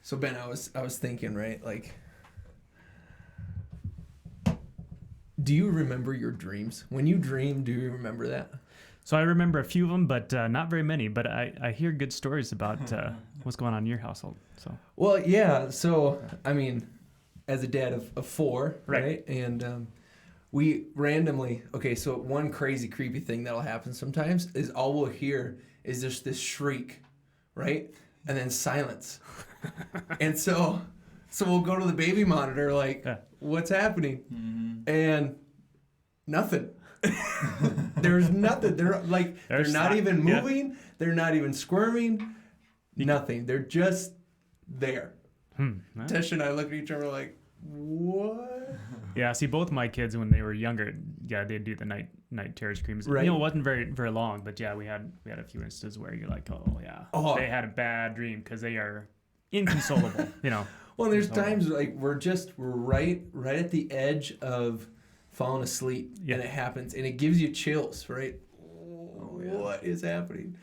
So Ben, I was thinking, right? Like, do you remember your dreams? When you dream, do you remember that? So I remember a few of them, but not very many. But I hear good stories about what's going on in your household. So Well, yeah. So I mean, as a dad of 4, right? And we randomly, so one crazy, creepy thing that'll happen sometimes is all we'll hear is just this shriek, right? And then silence. And so we'll go to the baby monitor, like, what's happening? Mm-hmm. And nothing. There's nothing. They're not even moving. Yeah. They're not even squirming. Nothing. They're just there. Tesh and I look at each other like, what? Yeah, see, both my kids when they were younger, they'd do the night terror screams. Right. It wasn't very long, but yeah, we had a few instances where you're like, they had a bad dream because they are inconsolable, Well, there's times like we're right at the edge of falling asleep, and it happens, and it gives you chills, right? What is happening?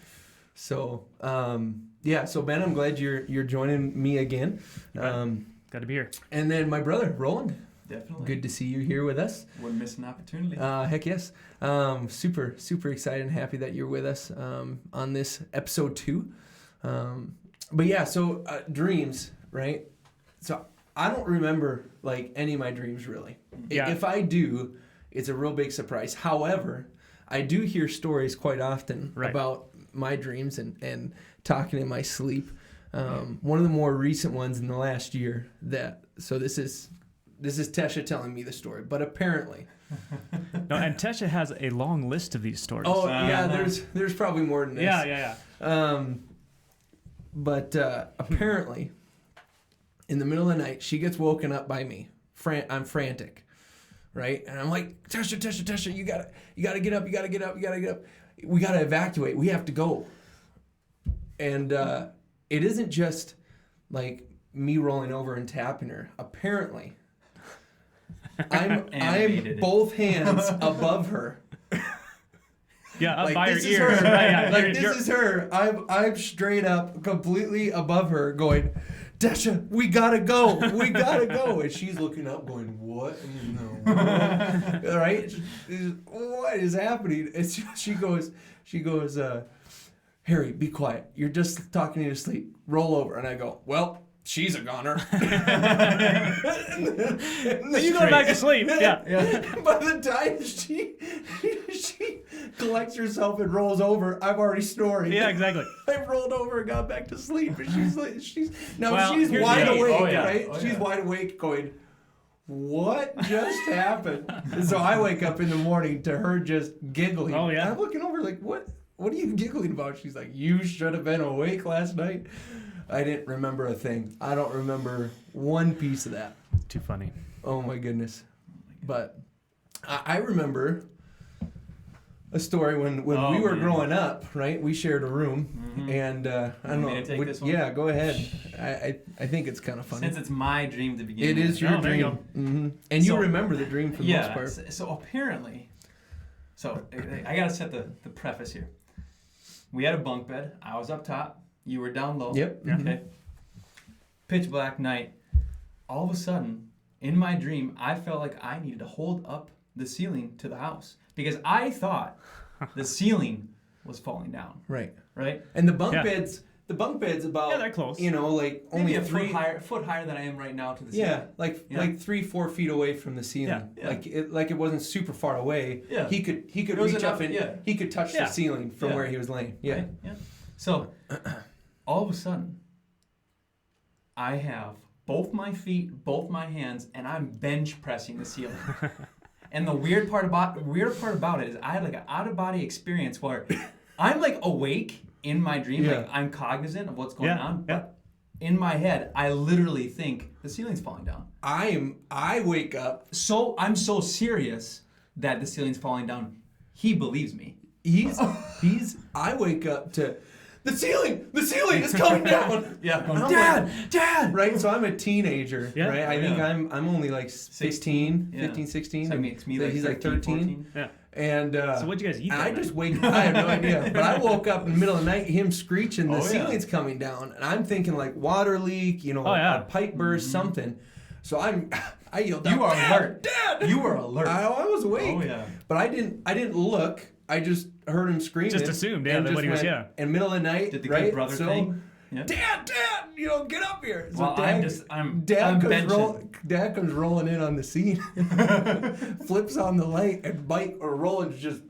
So, so Ben, I'm glad you're joining me again. Got to be here. And then my brother, Roland. Definitely. Good to see you here with us. Wouldn't miss an opportunity. Heck yes. Super, super excited and happy that you're with us on this episode 2. But yeah, so dreams, right? So I don't remember like any of my dreams really. Yeah. If I do, it's a real big surprise. However, I do hear stories quite often about my dreams and talking in my sleep. One of the more recent ones in the last year so this is Tesha telling me the story, but apparently. No, and Tesha has a long list of these stories. Oh, yeah, there's probably more than this. Yeah. But apparently, in the middle of the night, she gets woken up by me. I'm frantic, right? And I'm like, Tesha, you gotta get up, you gotta get up. We gotta evacuate. We have to go. And it isn't just like me rolling over and tapping her. Apparently, I'm both hands above her. Yeah, up like, by her this ears. Is her. This is her. I'm straight up, completely above her, going, Tesha, we gotta go. And she's looking up, going, what? No. Right? What is happening? And she goes, Harry, be quiet. You're just talking to sleep. Roll over. And I go, well, she's a goner. You go back to sleep. Yeah. By the time she collects herself and rolls over, I'm already snoring. Yeah, exactly. I rolled over and got back to sleep. And she's Well, wide awake, right? Oh, yeah. She's wide awake going, what just happened? And so I wake up in the morning to her just giggling. Oh, yeah. And I'm looking over like, what are you giggling about? She's like, you should have been awake last night. I didn't remember a thing. I don't remember one piece of that. Too funny. Oh my goodness. But I remember a story when we were growing up, right? We shared a room, and I don't know. This one? Yeah, go ahead. I think it's kind of funny. Since it's my dream to begin it with. is your there you dream. go. Mm-hmm. And you remember the dream for the most part. So apparently, I gotta set the preface here. We had a bunk bed. I was up top. You were down low. Yep. Okay. Pitch black night. All of a sudden, in my dream, I felt like I needed to hold up the ceiling to the house because I thought the ceiling was falling down. Right. Right. And the bunk beds about they're close. Like only maybe a foot higher than I am right now to the ceiling. Yeah, like 3-4 feet away from the ceiling. Yeah. Like it wasn't super far away. Yeah. He could reach up and he could touch the ceiling from where he was laying. Yeah. Right? Yeah. So all of a sudden, I have both my feet, both my hands, and I'm bench pressing the ceiling. And the weird part about it is I had like an out of body experience where I'm like awake in my dream, like I'm cognizant of what's going on, but in my head I literally think the ceiling's falling down. I wake up. So I'm so serious that the ceiling's falling down. He believes me. I wake up to the ceiling is coming down. Dad. Right? So I'm a teenager, right? I think I'm only like 15, 16. So it makes me like he's 13, like 13. 14. And so what'd you guys eat? I just I have no idea. But I woke up in the middle of the night, him screeching, the ceiling's coming down. And I'm thinking like water leak, a pipe burst, something. So I yelled out, You are alert. Dad! You were alert. I was awake. Oh, yeah. But I didn't look. I just heard him screaming. Just assumed, yeah, that what he was, yeah. In the middle of the night, Did the right? good brother thing? Yeah. Dad, get up here. So Well, I'm Dad benching. comes rolling in on the scene, flips on the light, and Roland's just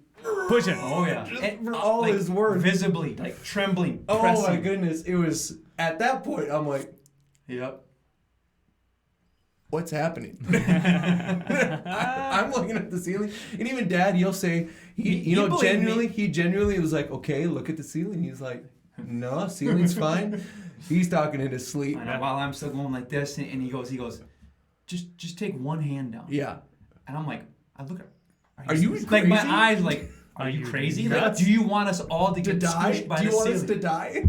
pushing. Oh yeah, for all his words, visibly trembling. Oh pressing. my goodness! It was at that point I'm like, yep. What's happening? I'm looking at the ceiling, and even Dad, he'll say, he genuinely was like, okay, look at the ceiling. He's like, no, ceiling's fine. He's talking in his sleep. I know, while I'm still going like this, and he goes, just take one hand down. Yeah. And I'm like, I look at, are you crazy? Like my eyes, like, are you crazy? Like, do you want us all to get squished by the ceiling? Do you want us to die?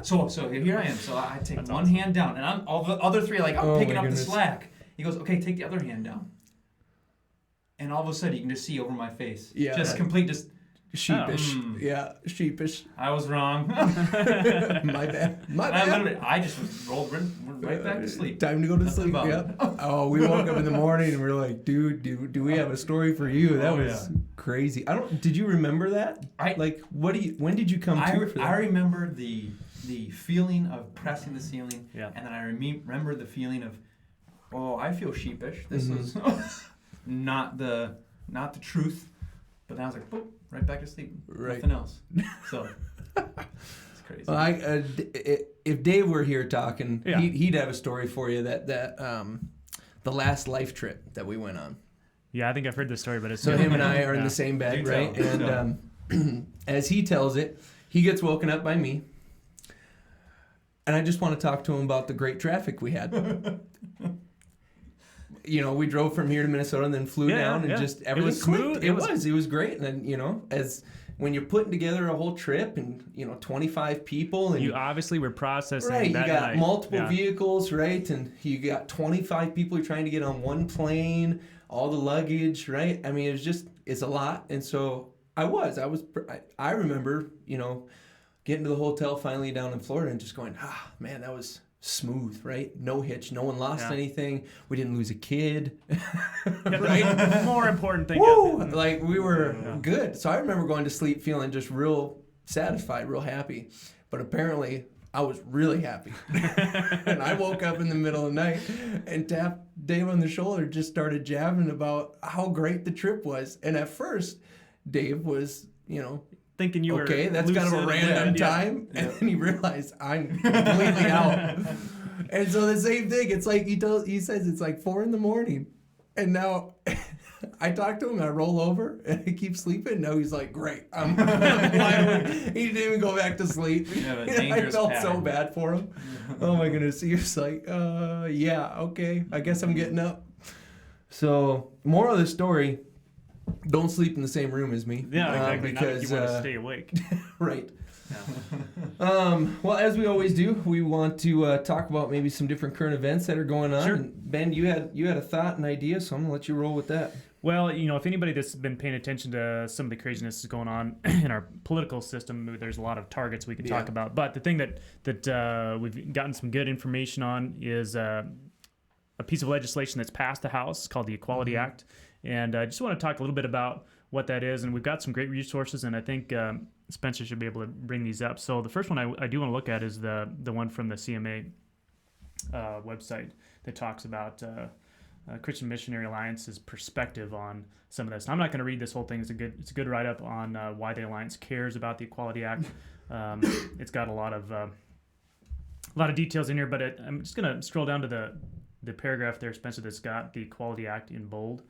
So here I am. So I take one hand down, and I'm all the other three, like I'm picking up the slack. He goes, okay, take the other hand down. And all of a sudden, you can just see over my face. Yeah. Just sheepish. Yeah, sheepish. I was wrong. My bad. I just rolled right back to sleep. Time to go to sleep. Yep. Oh, we woke up in the morning and we're like, dude, do we have a story for you? That was crazy. Did you remember that? When did you come to for that? I remember the feeling of pressing the ceiling. Yeah. And then I remember the feeling of, I feel sheepish. This is not the truth. But then I was like, boop, right back to sleep. Right. Nothing else. So it's crazy. Well, if Dave were here talking, he'd have a story for you that the last life trip that we went on. Yeah, I think I've heard this story, but it's so him and I are in the same bed, right? And as he tells it, he gets woken up by me, and I just want to talk to him about the great traffic we had. We drove from here to Minnesota and then flew down and just everything was smooth. It was great. And then, as when you're putting together a whole trip and, 25 people. And you obviously were processing right, that you got night. multiple vehicles, right? And you got 25 people you're trying to get on one plane, all the luggage, right? I mean, it's a lot. And so I remember, getting to the hotel finally down in Florida and just going, man, that was smooth, right? No hitch. No one lost anything. We didn't lose a kid. Right? More important thing. Woo! Like we were good. So I remember going to sleep feeling just real satisfied, real happy. But apparently I was really happy. And I woke up in the middle of the night and tapped Dave on the shoulder, just started jabbing about how great the trip was. And at first, Dave was, thinking you were okay, that's kind of a random time. And then he realized I'm completely out. And so the same thing, it's like he says it's like 4 a.m. And now I talk to him and I roll over and I keep sleeping. Now he's like, great. I'm wide awake. He didn't even go back to sleep. I felt so bad for him. Oh my goodness. He was like, okay, I guess I'm getting up. So moral of the story, don't sleep in the same room as me. Yeah, exactly. Because you want to stay awake. Right. Well, as we always do, we want to talk about maybe some different current events that are going on. Sure. And Ben, you had a thought and idea, so I'm gonna let you roll with that. Well, if anybody that's been paying attention to some of the craziness that's going on in our political system, there's a lot of targets we could talk about. But the thing that we've gotten some good information on is a piece of legislation that's passed the House called the Equality Act. And I just want to talk a little bit about what that is. And we've got some great resources, and I think Spencer should be able to bring these up. So the first one I do want to look at is the one from the CMA website that talks about Christian Missionary Alliance's perspective on some of this. And I'm not going to read this whole thing. It's a good write-up on why the Alliance cares about the Equality Act. It's got a lot of details in here, but I'm just going to scroll down to the paragraph there, Spencer, that's got the Equality Act in bold.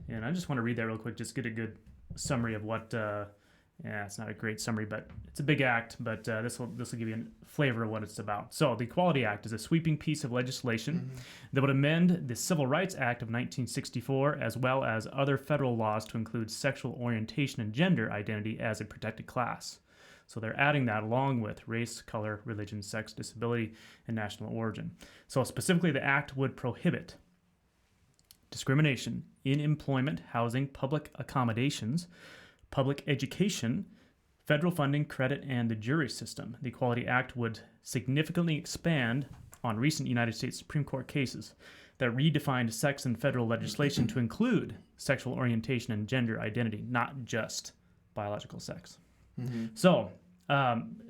And I just want to read that real quick, just get a good summary of what, it's not a great summary, but it's a big act, but this will give you a flavor of what it's about. So the Equality Act is a sweeping piece of legislation that would amend the Civil Rights Act of 1964, as well as other federal laws to include sexual orientation and gender identity as a protected class. So they're adding that along with race, color, religion, sex, disability, and national origin. So specifically, the act would prohibit discrimination in employment, housing, public accommodations, public education, federal funding, credit, and the jury system. The Equality Act would significantly expand on recent United States Supreme Court cases that redefined sex in federal legislation to include sexual orientation and gender identity, not just biological sex. Mm-hmm. So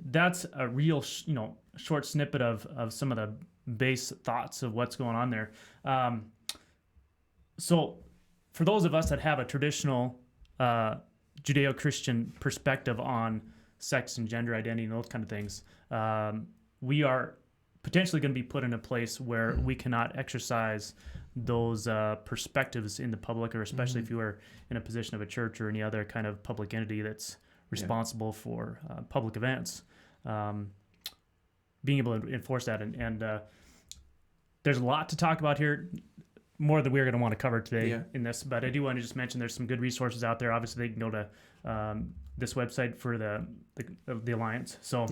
that's a real, short snippet of some of the base thoughts of what's going on there. So for those of us that have a traditional Judeo-Christian perspective on sex and gender identity and those kind of things, we are potentially going to be put in a place where we cannot exercise those perspectives in the public, or especially if you are in a position of a church or any other kind of public entity that's responsible for public events. Being able to enforce that. And there's a lot to talk about here, more than we're going to want to cover today in this, but I do want to just mention there's some good resources out there. Obviously, they can go to this website for the Alliance. So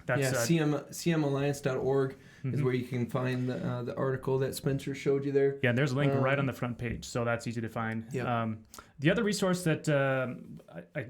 that's cmalliance.org is where you can find the article that Spencer showed you there. Yeah, there's a link right on the front page, so that's easy to find. The other resource that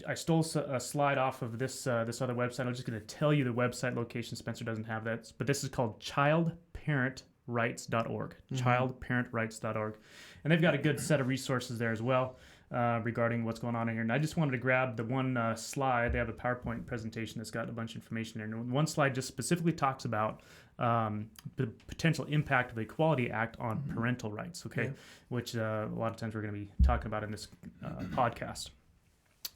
I stole a slide off of this other website. I'm just going to tell you the website location. Spencer doesn't have that, but this is called childparentrights.org. Childparentrights.org, and they've got a good set of resources there as well regarding what's going on in here. And I just wanted to grab the one slide. They have a PowerPoint presentation that's got a bunch of information there. And one slide just specifically talks about the potential impact of the Equality Act on parental rights, which a lot of times we're going to be talking about in this podcast.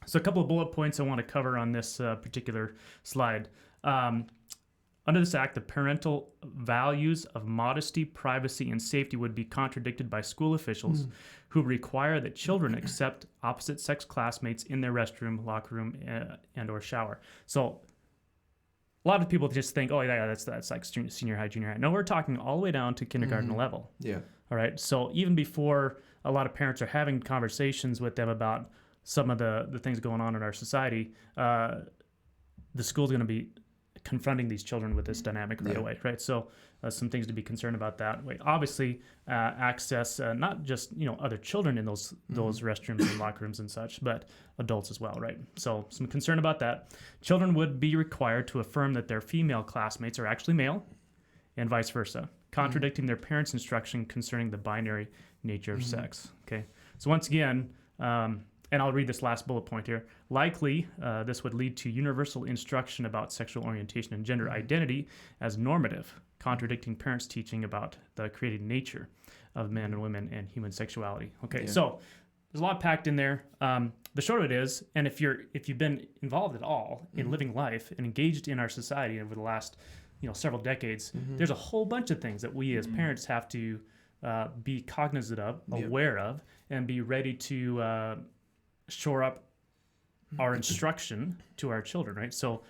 So a couple of bullet points I want to cover on this particular slide. Under this act, the parental values of modesty, privacy, and safety would be contradicted by school officials who require that children accept opposite-sex classmates in their restroom, locker room, and or shower. So a lot of people just think, oh, yeah, that's like senior high, junior high. No, we're talking all the way down to kindergarten level. Yeah. All right. So even before a lot of parents are having conversations with them about some of the things going on in our society, the school's going to be confronting these children with this dynamic right away, right? So some things to be concerned about that way. Obviously, access not just other children in those restrooms and locker rooms and such, but adults as well, right? So some concern about that. Children would be required to affirm that their female classmates are actually male, and vice versa, contradicting their parents' instruction concerning the binary nature of sex. Okay, so once again. And I'll read this last bullet point here. Likely, this would lead to universal instruction about sexual orientation and gender identity as normative, contradicting parents' teaching about the created nature of men and women and human sexuality. Okay, so there's a lot packed in there. The short of it is, and if you've been involved at all in living life and engaged in our society over the last several decades, there's a whole bunch of things that we as parents have to be cognizant of, aware of, and be ready to shore up our instruction to our children, right? So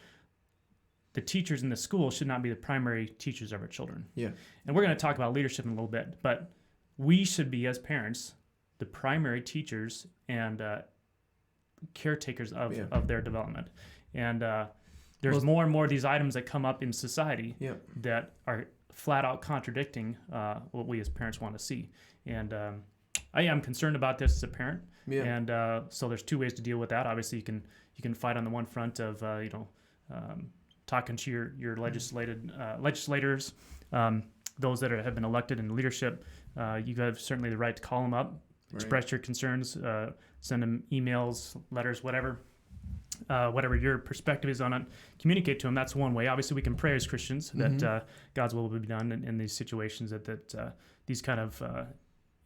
the teachers in the school should not be the primary teachers of our children. Yeah. And we're going to talk about leadership in a little bit, but we should be, as parents, the primary teachers and caretakers of their development. And there's more and more of these items that come up in society that are flat out contradicting what we as parents want to see. And I am concerned about this as a parent. Yeah. And so there's two ways to deal with that. Obviously, you can fight on the one front of talking to your legislators, those that have been elected in leadership. You have certainly the right to call them up, express your concerns, send them emails, letters, whatever your perspective is on it. Communicate to them. That's one way. Obviously, we can pray as Christians that God's will be done in these situations. That these kind of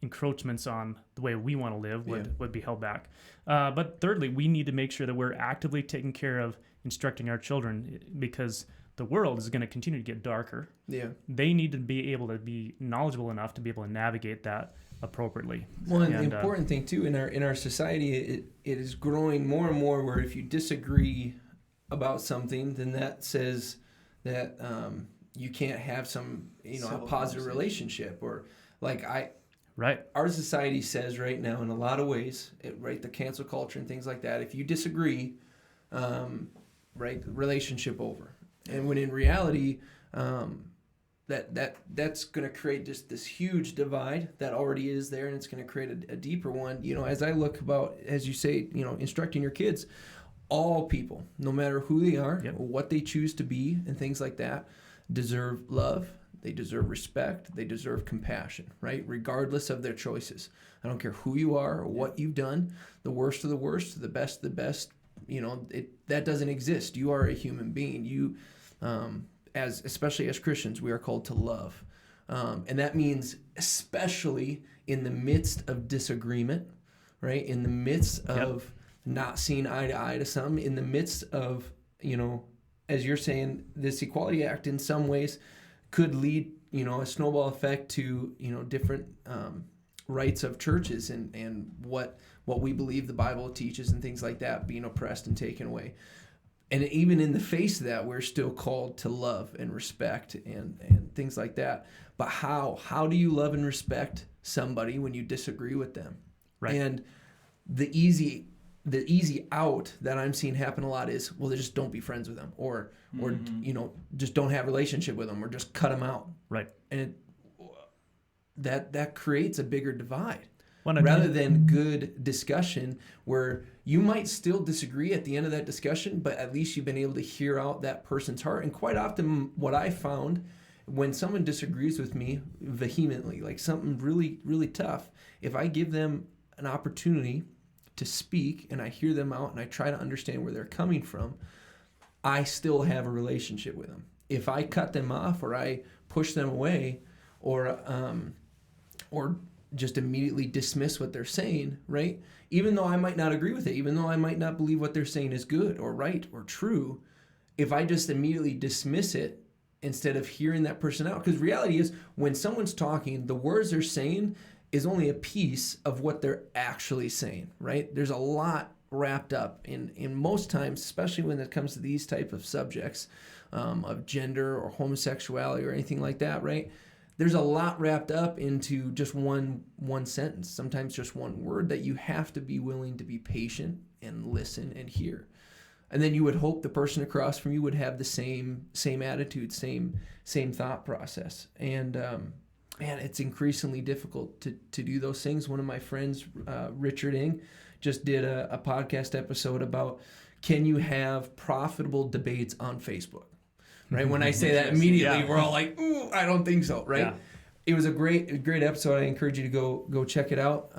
encroachments on the way we want to live would be held back. But thirdly, we need to make sure that we're actively taking care of instructing our children, because the world is going to continue to get darker. Yeah. They need to be able to be knowledgeable enough to be able to navigate that appropriately. Well, and the important thing too in our society, it is growing more and more where if you disagree about something, then that says that you can't have some a positive relationship, or our society says right now in a lot of ways, the cancel culture and things like that, if you disagree, relationship over. And when in reality, that's going to create just this huge divide that already is there, and it's going to create a deeper one. As I look about, as you say, instructing your kids, all people, no matter who they are, Yep. or what they choose to be, and things like that, deserve love. They deserve respect. They deserve compassion, right? Regardless of their choices. I don't care who you are or what you've done. The worst of the worst, the best of the best. That doesn't exist. You are a human being. You, especially as Christians, we are called to love, and that means especially in the midst of disagreement, right? In the midst of not seeing eye to eye to some, in the midst of as you're saying, this Equality Act in some ways could lead, a snowball effect to, different rights of churches and what we believe the Bible teaches and things like that being oppressed and taken away. And even in the face of that, we're still called to love and respect and things like that. But how do you love and respect somebody when you disagree with them? Right. And the easy out that I'm seeing happen a lot is, well, just don't be friends with them, or just don't have a relationship with them, or just cut them out. Right. And that creates a bigger divide. Well, rather than good discussion where you might still disagree at the end of that discussion, but at least you've been able to hear out that person's heart. And quite often what I found when someone disagrees with me vehemently, like something really, really tough, if I give them an opportunity to speak and I hear them out and I try to understand where they're coming from, I still have a relationship with them. If I cut them off or I push them away or just immediately dismiss what they're saying, right? Even though I might not agree with it, even though I might not believe what they're saying is good or right or true, if I just immediately dismiss it instead of hearing that person out, because reality is when someone's talking, the words they're saying is only a piece of what they're actually saying, right? There's a lot wrapped up in most times, especially when it comes to these type of subjects of gender or homosexuality or anything like that, right? There's a lot wrapped up into just one sentence, sometimes just one word that you have to be willing to be patient and listen and hear. And then you would hope the person across from you would have the same attitude, same thought process. And man, it's increasingly difficult to do those things. One of my friends, Richard Ng, just did a podcast episode about, can you have profitable debates on Facebook? Right? When I say that, immediately we're all like, ooh, I don't think so, right? Yeah. It was a great episode. I encourage you to go check it out.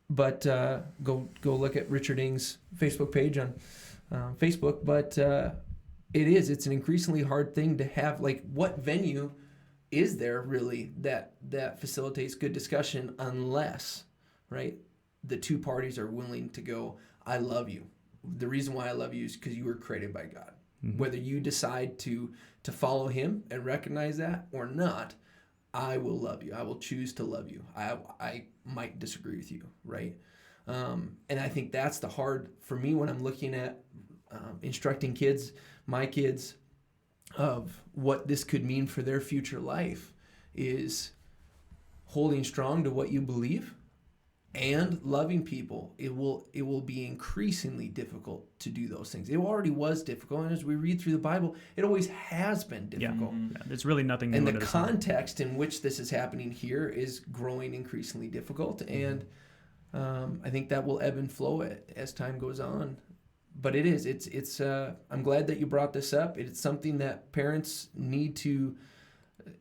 But go look at Richard Ng's Facebook page on Facebook. But it's an increasingly hard thing to have. Like, what venue is there really that facilitates good discussion unless, right, the two parties are willing to go, I love you. The reason why I love you is because you were created by God. Mm-hmm. Whether you decide to follow him and recognize that or not, I will love you. I will choose to love you. I might disagree with you, right? And I think that's the hard for me when I'm looking at instructing my kids, of what this could mean for their future life, is holding strong to what you believe and loving people. It will be increasingly difficult to do those things. It already was difficult, and as we read through the Bible, it always has been difficult. Yeah, there's really nothing new. And the context in which this is happening here is growing increasingly difficult, and I think that will ebb and flow as time goes on. But it's I'm glad that you brought this up. It's something that parents need to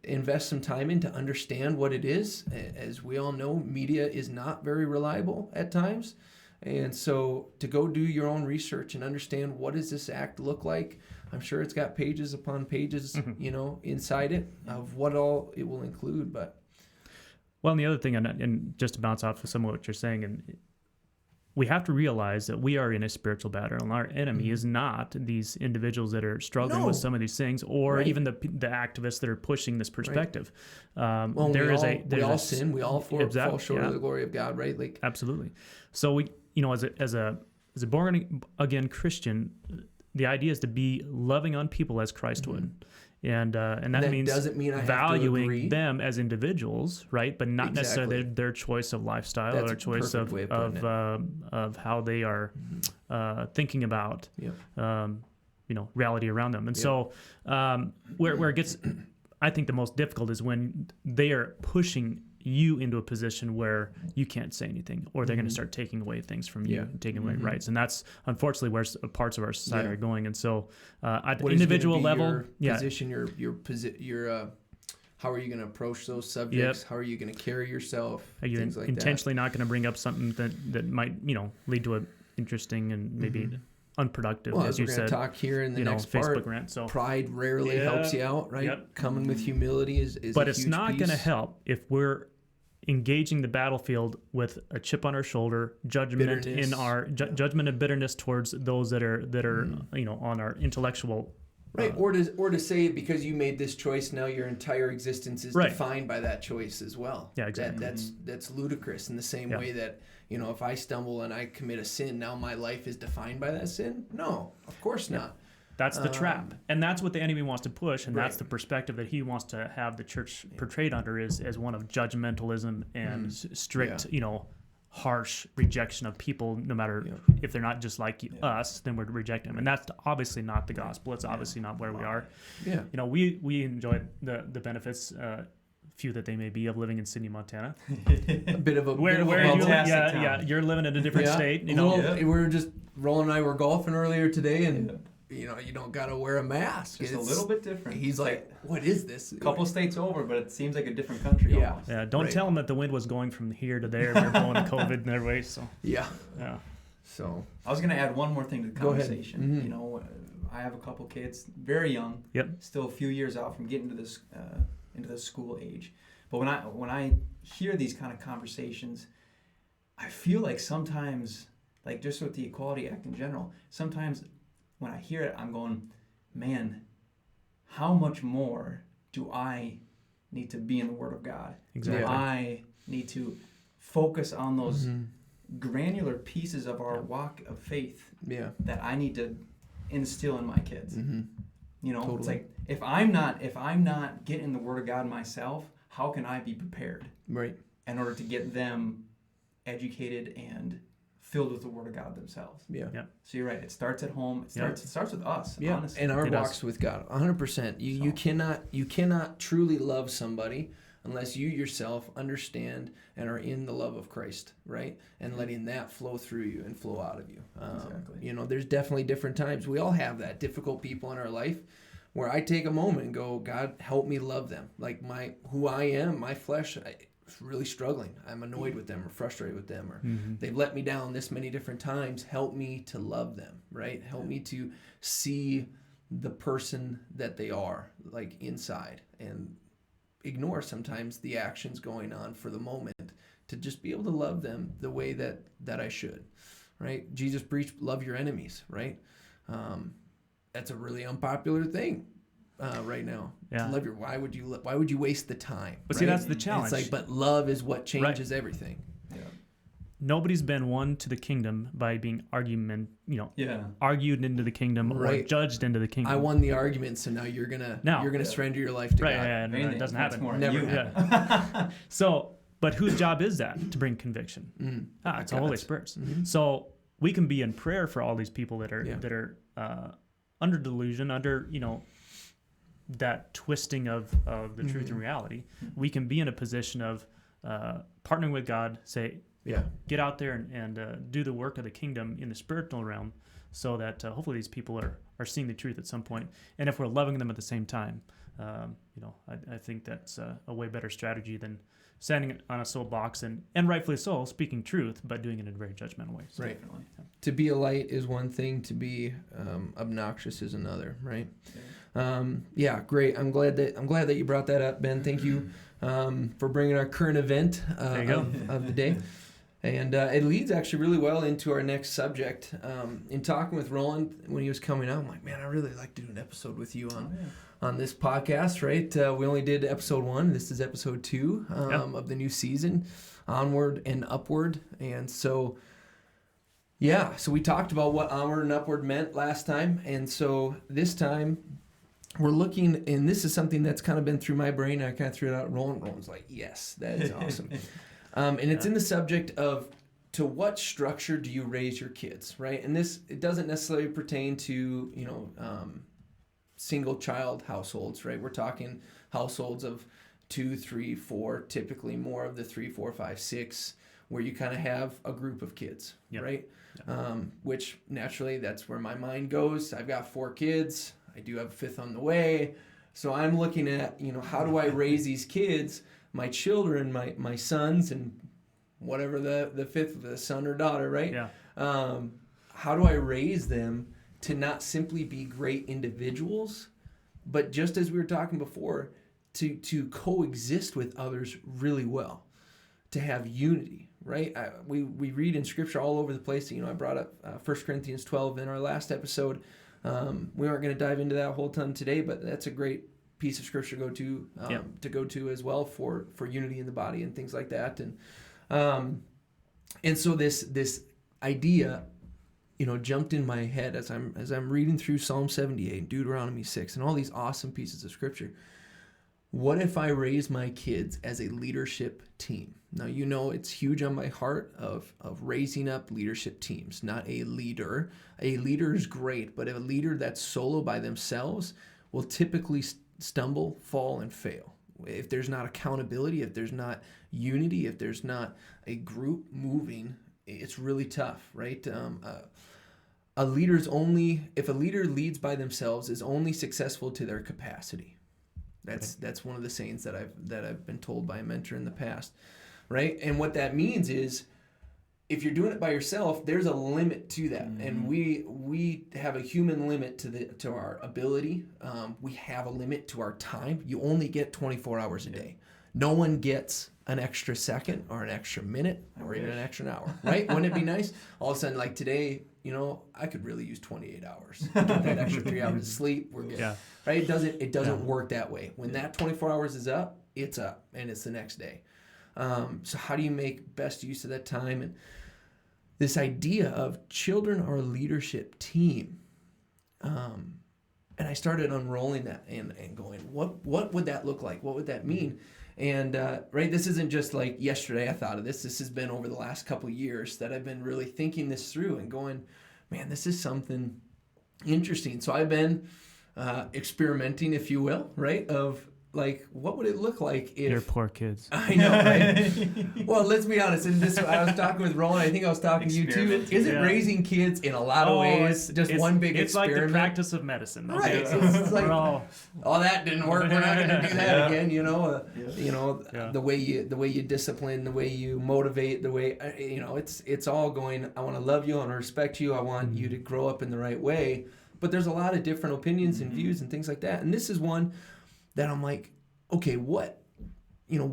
invest some time in to understand what it is. As we all know, media is not very reliable at times. And so to go do your own research and understand, what does this act look like? I'm sure it's got pages upon pages, inside it of what all it will include. But well, and the other thing, and just to bounce off of some of what you're saying, and we have to realize that we are in a spiritual battle, and our enemy is not these individuals that are struggling with some of these things, or even the activists that are pushing this perspective. Right. We all sin. We all fall short of the glory of God, right? Like, absolutely. So we, as a born again Christian, the idea is to be loving on people as Christ would. And that means doesn't mean I valuing them as individuals, right? But not necessarily their choice of lifestyle or their choice of how they are thinking about reality around them. And so where it gets I think the most difficult is when they are pushing you into a position where you can't say anything, or they're going to start taking away things from you, taking away rights, and that's unfortunately where parts of our society are going. And so, at the individual level, position, your how are you going to approach those subjects? How are you going to carry yourself? Are you things like intentionally not going to bring up something that might lead to a interesting and maybe unproductive, well, as you said, talk here in the next Facebook part, rant. So pride rarely helps you out, right? Coming with humility is but a it's huge not going to help if we're engaging the battlefield with a chip on our shoulder, judgment bitterness. in our judgment and bitterness towards those that are on our intellectual. Right, or to say because you made this choice, now your entire existence is defined by that choice as well. Yeah, exactly. That's ludicrous in the same way that, if I stumble and I commit a sin, now my life is defined by that sin? No, of course not. That's the trap. And that's what the enemy wants to push, and that's the perspective that he wants to have the church portrayed under is as one of judgmentalism and strict, harsh rejection of people, no matter if they're not just like us, then we're to reject them. And that's obviously not the gospel. It's obviously not where we are. Yeah. We enjoy the benefits, few that they may be, of living in Sydney, Montana. A bit of a Where you live, you're living in a different state. We were just, Roland and I were golfing earlier today, and you don't got to wear a mask. It's a little bit different. He's like, what is this? A couple states over, but it seems like a different country almost. Yeah, don't tell them that the wind was going from here to there. We're blowing COVID in their way. So yeah. So I was going to add one more thing to the conversation. I have a couple kids, very young. Still a few years out from getting to this into the school age. But when I hear these kind of conversations, I feel like sometimes, like just with the Equality Act in general, sometimes when I hear it, I'm going, man, how much more do I need to be in the Word of God? Exactly. Do I need to focus on those granular pieces of our walk of faith that I need to instill in my kids? Totally. It's like if I'm not getting the Word of God myself, how can I be prepared? Right. In order to get them educated and filled with the Word of God themselves. Yeah. So you're right. It starts at home. It starts with us. Yeah. Honestly. And our walks with God, 100%. You cannot truly love somebody unless you yourself understand and are in the love of Christ, right? And letting that flow through you and flow out of you. Exactly. There's definitely different times. We all have that, difficult people in our life, where I take a moment and go, God, help me love them. Like who I am, my flesh, really struggling. I'm annoyed with them or frustrated with them, or they've let me down this many different times. Help me to love them, right? Help me to see the person that they are, like inside, and ignore sometimes the actions going on for the moment, to just be able to love them the way that I should, right? Jesus preached, love your enemies, right? That's a really unpopular thing right now. Yeah. To love why would you waste the time? But right? see, that's the challenge. It's like, but love is what changes everything. Yeah. Nobody's been won to the kingdom by being argued into the kingdom or judged into the kingdom. I won the argument, so now you're gonna surrender your life to God. Yeah, no, it doesn't happen. Never happen. So, but whose job is that to bring conviction? It's the Holy Spirit's. So we can be in prayer for all these people that are under delusion, under that twisting of the truth and reality. We can be in a position of partnering with God, say, get out there and do the work of the kingdom in the spiritual realm, so that hopefully these people are seeing the truth at some point. And if we're loving them at the same time, I think that's a way better strategy than standing on a soapbox and rightfully so, speaking truth, but doing it in a very judgmental way. So right. To be a light is one thing. To be obnoxious is another. Right. Great. I'm glad that you brought that up, Ben. Thank you for bringing our current event of the day. And it leads actually really well into our next subject. In talking with Roland when he was coming out, I'm like, man, I really like to do an episode with you on this podcast, right? We only did episode 1. This is episode 2 of the new season, Onward and Upward. And so, so we talked about what onward and upward meant last time. And so this time we're looking, and this is something that's kind of been through my brain. I kind of threw it out. Roland's like, yes, that is awesome. And it's in the subject of, to what structure do you raise your kids, right? And it doesn't necessarily pertain to, single child households, right? We're talking households of 2, 3, 4, typically more of the 3, 4, 5, 6, where you kind of have a group of kids, right? Which naturally, that's where my mind goes. I've got 4 kids. I do have a 5th on the way. So I'm looking at, how do I raise these kids, my children, my sons, and whatever the 5th, the son or daughter, right? Yeah. How do I raise them to not simply be great individuals, but just as we were talking before, to coexist with others really well, to have unity, right? We read in Scripture all over the place. I brought up 1 Corinthians 12 in our last episode. We aren't going to dive into that whole ton today, but that's a great piece of Scripture to go to as well for unity in the body and things like that. And so this idea, jumped in my head as I'm reading through Psalm 78, Deuteronomy 6, and all these awesome pieces of Scripture. What if I raise my kids as a leadership team? Now, it's huge on my heart of raising up leadership teams, not a leader. A leader is great, but a leader that's solo by themselves will typically stumble, fall, and fail. If there's not accountability, if there's not unity, if there's not a group moving, it's really tough, right? If a leader leads by themselves, is only successful to their capacity. That's one of the sayings that I've been told by a mentor in the past, right? And what that means is, if you're doing it by yourself, there's a limit to that, and we have a human limit to our ability. We have a limit to our time. You only get 24 hours a day. No one gets an extra second or an extra minute or even an extra hour, right? Wouldn't it be nice? All of a sudden, like today, I could really use 28 hours. Get that extra 3 hours of sleep. We're good. Yeah. Right? It doesn't work that way. When that 24 hours is up, it's up, and it's the next day. So how do you make best use of that time? And this idea of children are a leadership team. And I started unrolling that and going, what would that look like? What would that mean? And this isn't just like yesterday I thought of this. This has been over the last couple of years that I've been really thinking this through and going, man, this is something interesting. So I've been experimenting, if you will, right? Of like, what would it look like if... Your poor kids. I know, right? Well, let's be honest. I was talking with Roland. I think I was talking to you too. Isn't raising kids in a lot of ways just one big experiment? It's like the practice of medicine. Right. It's like, that didn't work. We're not going to do that again. The way you discipline, the way you motivate, the way it's all going. I want to love you. I want to respect you. I want you to grow up in the right way. But there's a lot of different opinions and views and things like that. And this is one that I'm like, okay, what would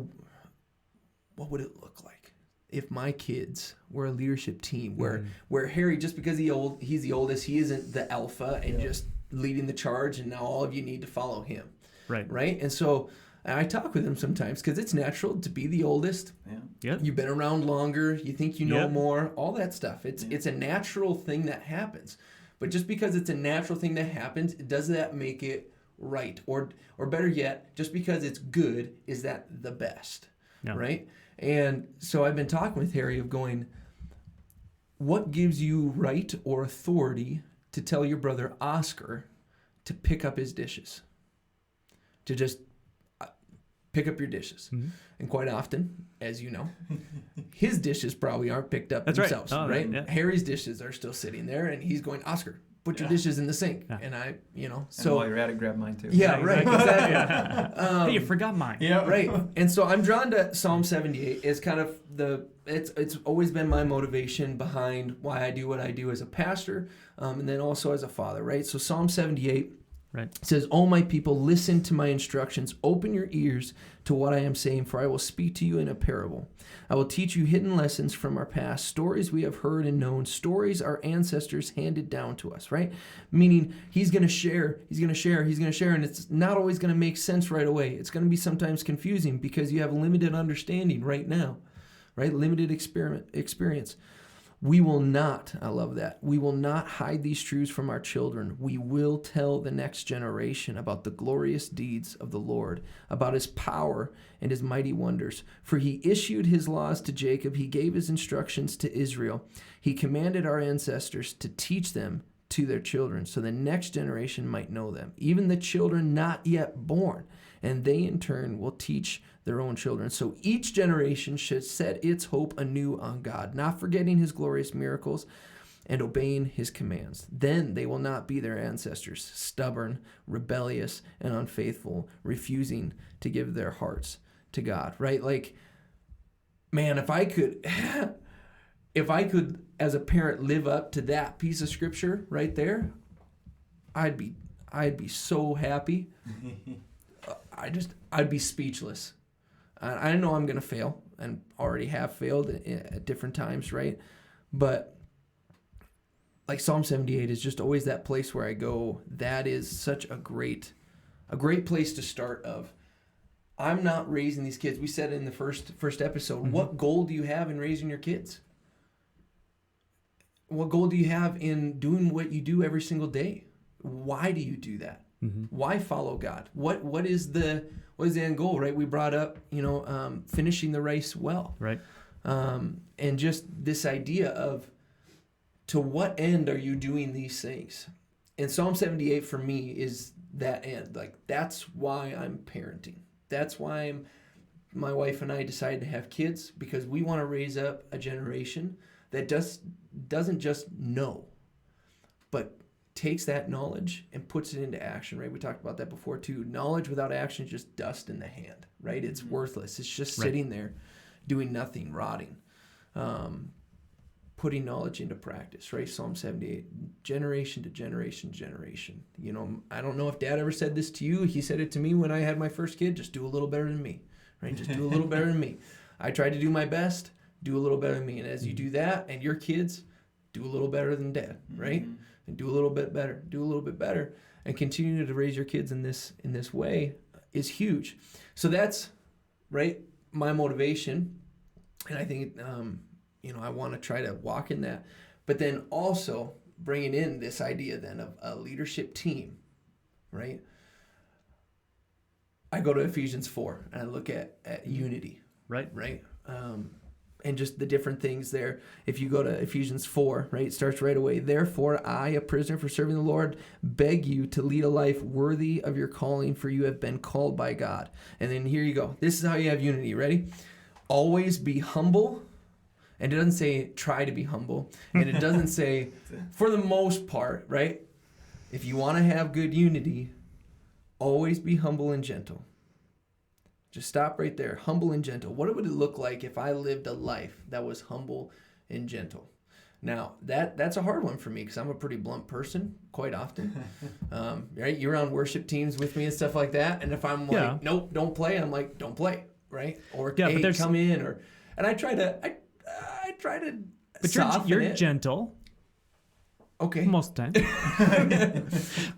it look like if my kids were a leadership team where Harry, just because he's the oldest, he isn't the alpha and just leading the charge, and now all of you need to follow him. Right? And so I talk with him sometimes because it's natural to be the oldest. Yeah. You've been around longer. You think you know more. All that stuff. It's a natural thing that happens. But just because it's a natural thing that happens, does that make it right? Or better yet, just because it's good, is that the best? No. Right? And so I've been talking with Harry of going, what gives you right or authority to tell your brother Oscar to pick up his dishes? To just pick up your dishes. Mm-hmm. And quite often, as you know, his dishes probably aren't picked up themselves, right? Yeah. Harry's dishes are still sitting there, and he's going, Oscar, put your dishes in the sink. Yeah. And I, so... And while you're at it, grab mine too. Yeah, right. Exactly. Hey, you forgot mine. Yeah, right. And so I'm drawn to Psalm 78 as kind of it's always been my motivation behind why I do what I do as a pastor, and then also as a father, right? So Psalm 78... Right. It says, "O my people, listen to my instructions. Open your ears to what I am saying, for I will speak to you in a parable. I will teach you hidden lessons from our past, stories we have heard and known, stories our ancestors handed down to us," right? Meaning he's going to share, and it's not always going to make sense right away. It's going to be sometimes confusing because you have limited understanding right now, right? Limited experience. We will not, I love that, we will not hide these truths from our children. We will tell the next generation about the glorious deeds of the Lord, about his power and his mighty wonders. For he issued his laws to Jacob, he gave his instructions to Israel. He commanded our ancestors to teach them to their children, so the next generation might know them, even the children not yet born, and they in turn will teach their own children. So each generation should set its hope anew on God, not forgetting his glorious miracles and obeying his commands. Then they will not be their ancestors, stubborn, rebellious, and unfaithful, refusing to give their hearts to God, right? Like, man, if I could as a parent live up to that piece of scripture right there, I'd be so happy. I'd be speechless. I know I'm going to fail and already have failed at different times, right? But like Psalm 78 is just always that place where I go, that is such a great place to start of, I'm not raising these kids. We said in the first episode, mm-hmm. What goal do you have in raising your kids? What goal do you have in doing what you do every single day? Why do you do that? Mm-hmm. Why follow God? What is the end goal, right? We brought up, finishing the race well. Right. And just this idea of, to what end are you doing these things? And Psalm 78 for me is that end. Like, that's why I'm parenting. That's why my wife and I decided to have kids, because we want to raise up a generation that doesn't just know, but takes that knowledge and puts it into action, right? We talked about that before too. Knowledge without action is just dust in the hand, right? It's worthless. It's just sitting there doing nothing, rotting. Putting knowledge into practice, right? Psalm 78, generation to generation, generation. I don't know if Dad ever said this to you. He said it to me when I had my first kid. Just do a little better than me, right? Just do a little better than me. I tried to do my best, do a little better than me. And as you do that, and your kids, do a little better than Dad, right? Mm-hmm. And do a little bit better, and continue to raise your kids in this way is huge. So that's, right, my motivation. And I think, I want to try to walk in that, but then also bringing in this idea then of a leadership team, right? I go to Ephesians 4 and I look at unity, right? And just the different things there. If you go to Ephesians 4, right, it starts right away. Therefore, I, a prisoner for serving the Lord, beg you to lead a life worthy of your calling, for you have been called by God. And then here you go. This is how you have unity. Ready? Always be humble. And it doesn't say try to be humble. And it doesn't say, for the most part, right? If you want to have good unity, always be humble and gentle. Just stop right there. Humble and gentle. What would it look like if I lived a life that was humble and gentle? Now, that's a hard one for me because I'm a pretty blunt person quite often. Right? You're on worship teams with me and stuff like that. And if I'm like, nope, don't play, I'm like, don't play, right? Or, hey, but come in. And I try to but you're gentle. Okay. Most of the time.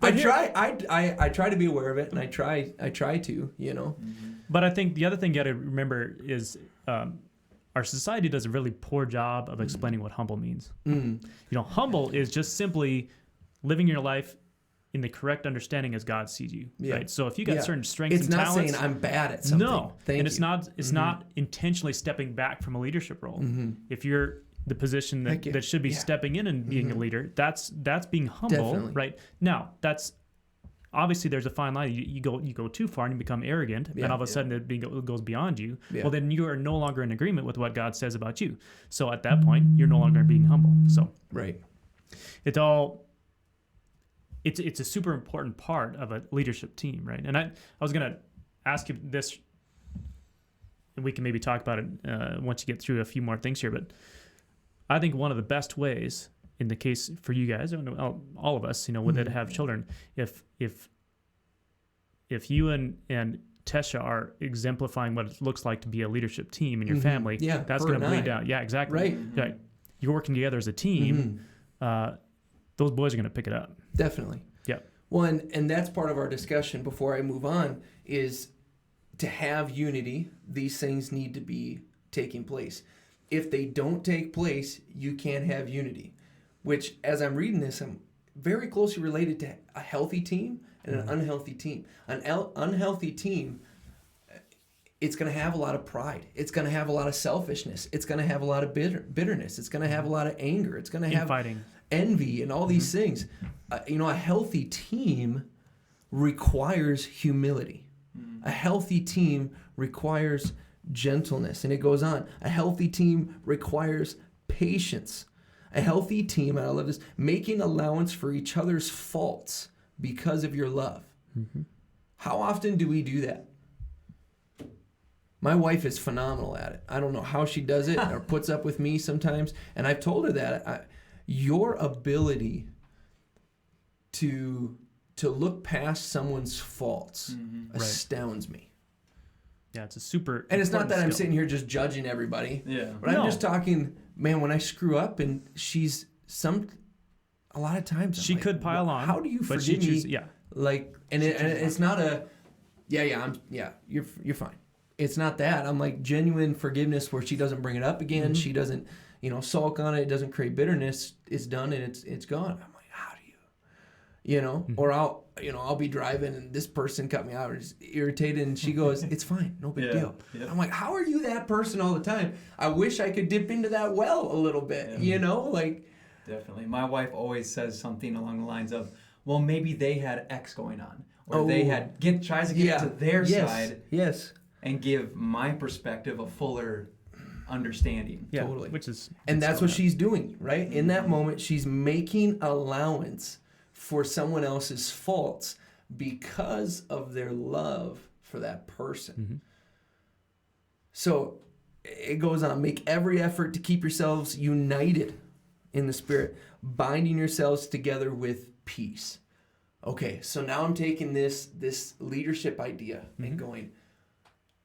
I try to be aware of it, and I try to, But I think the other thing you got to remember is our society does a really poor job of explaining what humble means. Humble is just simply living your life in the correct understanding as God sees you, right? So if you got certain strengths and talents, it's not saying I'm bad at something. No, it's not intentionally stepping back from a leadership role. If you're the position that should be stepping in and being a leader, that's being humble, definitely. Right? Now, that's obviously there's a fine line. You go too far and you become arrogant, and all of a sudden it goes beyond you. Yeah. Well, then you are no longer in agreement with what God says about you. So at that point, you're no longer being humble. So right, it's a super important part of a leadership team, right? And I was going to ask you this, and we can maybe talk about it once you get through a few more things here, but I think one of the best ways, in the case for you guys, all of us, that have children, if you and Tesha are exemplifying what it looks like to be a leadership team in your family, that's going to bleed down. Yeah, exactly. Right. You're working together as a team. Those boys are going to pick it up. Definitely. Yeah. Well, and that's part of our discussion before I move on is to have unity, these things need to be taking place. If they don't take place, you can't have unity, which as I'm reading this, I'm very closely related to a healthy team and an unhealthy team. An unhealthy team, it's going to have a lot of pride. It's going to have a lot of selfishness. It's going to have a lot of bitterness. It's going to have a lot of anger. It's going to have infighting. envy and all these things. A healthy team requires humility. A healthy team requires gentleness. And it goes on. A healthy team requires patience. A healthy team, and I love this, making allowance for each other's faults because of your love. How often do we do that? My wife is phenomenal at it. I don't know how she does it or puts up with me sometimes. And I've told her that your ability to look past someone's faults astounds me. Yeah, it's a super. And it's not that I'm skill. sitting here just judging everybody. Yeah. But I'm just talking, man, when I screw up and she's a lot of times I'm She like, could pile on. How do you but she forgive me? chooses, yeah. Like, and it's not a, you're fine. It's not that. I'm like genuine forgiveness where she doesn't bring it up again. She doesn't, sulk on it. It doesn't create bitterness. It's done and it's gone. I'm like, how do you, or I'll be driving and this person cut me out or is irritated and she goes, it's fine. No big deal. Yeah. I'm like, how are you that person all the time? I wish I could dip into that well a little bit, like. Definitely. My wife always says something along the lines of, well, maybe they had X going on. Or they tries to get to their side. Yes. And give my perspective a fuller understanding. Yeah, totally. Which is, and that's what she's doing, right? In that moment, she's making allowance for someone else's faults because of their love for that person. So it goes on, make every effort to keep yourselves united in the Spirit, binding yourselves together with peace. Okay, so now I'm taking this leadership idea and going,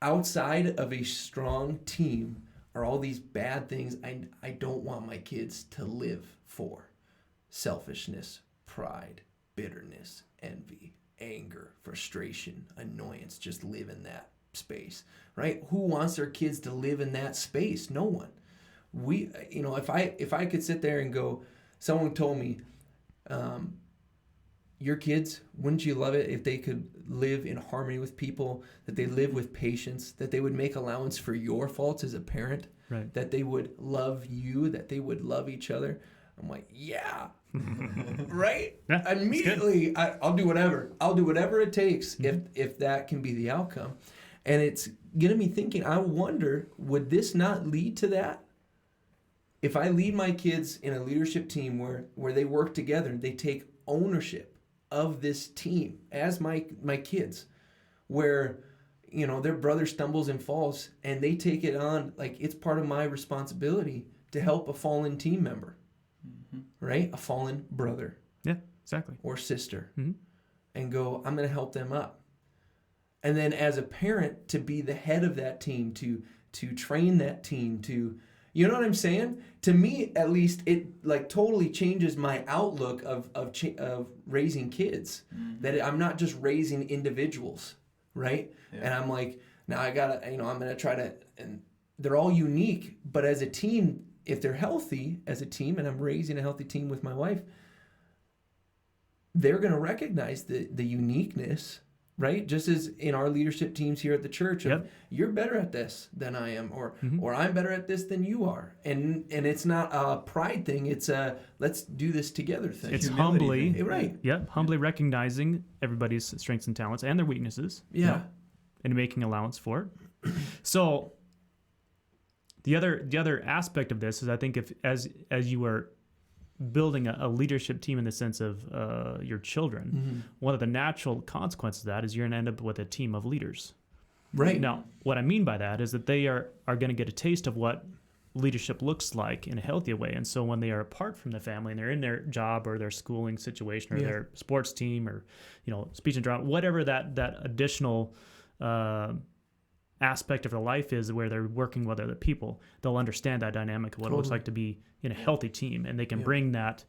outside of a strong team are all these bad things I don't want my kids to live for. Selfishness, pride, bitterness, envy, anger, frustration, annoyance. Just live in that space, right? Who wants their kids to live in that space? No one. If I could sit there and go, someone told me, your kids, wouldn't you love it if they could live in harmony with people, that they live with patience, that they would make allowance for your faults as a parent, right, that they would love you, that they would love each other? I'm like, yeah, right? Yeah, immediately, I'll do whatever. I'll do whatever it takes if that can be the outcome. And it's getting me thinking, I wonder, would this not lead to that? If I lead my kids in a leadership team where they work together and they take ownership of this team as my kids, where their brother stumbles and falls and they take it on like it's part of my responsibility to help a fallen team member, right? A fallen brother, exactly, or sister, and go, I'm going to help them up. And then as a parent, to be the head of that team, to train that team, to, you know what I'm saying? To me, at least, it like totally changes my outlook of raising kids. That I'm not just raising individuals, right? Yeah. And I'm like, now I gotta, I'm gonna try to, and they're all unique, but as a team, if they're healthy as a team, and I'm raising a healthy team with my wife, they're gonna recognize the uniqueness. Right? Just as in our leadership teams here at the church, you're better at this than I am, or I'm better at this than you are. And it's not a pride thing, it's a let's do this together thing. It's humbly, right? Yep, humbly recognizing everybody's strengths and talents and their weaknesses. Yeah. And making allowance for it. So the other aspect of this is, I think, if as you are building a leadership team in the sense of your children, one of the natural consequences of that is you're going to end up with a team of leaders. Right. Now, what I mean by that is that they are going to get a taste of what leadership looks like in a healthy way. And so when they are apart from the family and they're in their job or their schooling situation or their sports team or, speech and drama, whatever that additional aspect of their life is where they're working with other people, they'll understand that dynamic of what it looks like to be in a healthy team, and they can bring that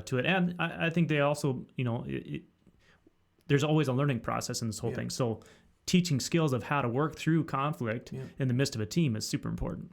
to it. And I think they also, there's always a learning process in this whole thing. So teaching skills of how to work through conflict in the midst of a team is super important.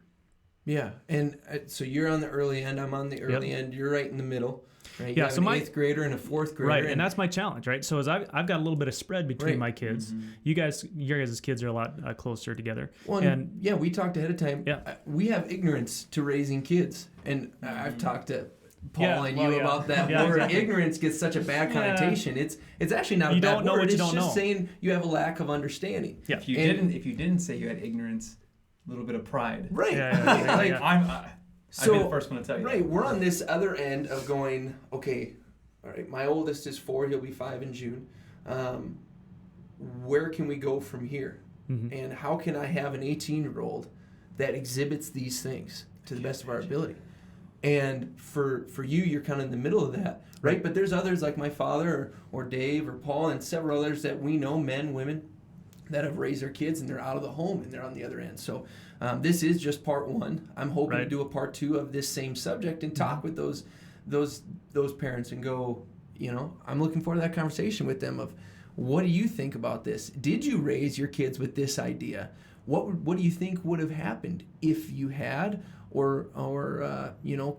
Yeah, and so you're on the early end, I'm on the early end, you're right in the middle. Right? You have so an 8th grader and a 4th grader. Right, and that's my challenge, right? So as I've got a little bit of spread between my kids. Your guys' kids are a lot closer together. Well, and we talked ahead of time. Yeah. We have ignorance to raising kids. And I've talked to Paul and you about that word. Exactly. Ignorance gets such a bad connotation. It's actually not a bad don't know word. what you It's don't just know. saying you have a lack of understanding. Yeah. If you didn't say you had ignorance, a little bit of pride. Right. Yeah. I'd be the first one to tell you. Right, that. we're on this other end of going, okay, all right, my oldest is 4, he'll be 5 in June. Where can we go from here? Mm-hmm. And how can I have an 18-year-old that exhibits these things to the best of our ability? And for you, you're kind of in the middle of that, right? But there's others like my father or Dave or Paul and several others that we know, men, women, that have raised their kids and they're out of the home and they're on the other end. So this is just part 1. I'm hoping to do a part 2 of this same subject and talk with those parents and go, I'm looking forward to that conversation with them of, what do you think about this? Did you raise your kids with this idea? What do you think would have happened if you had, or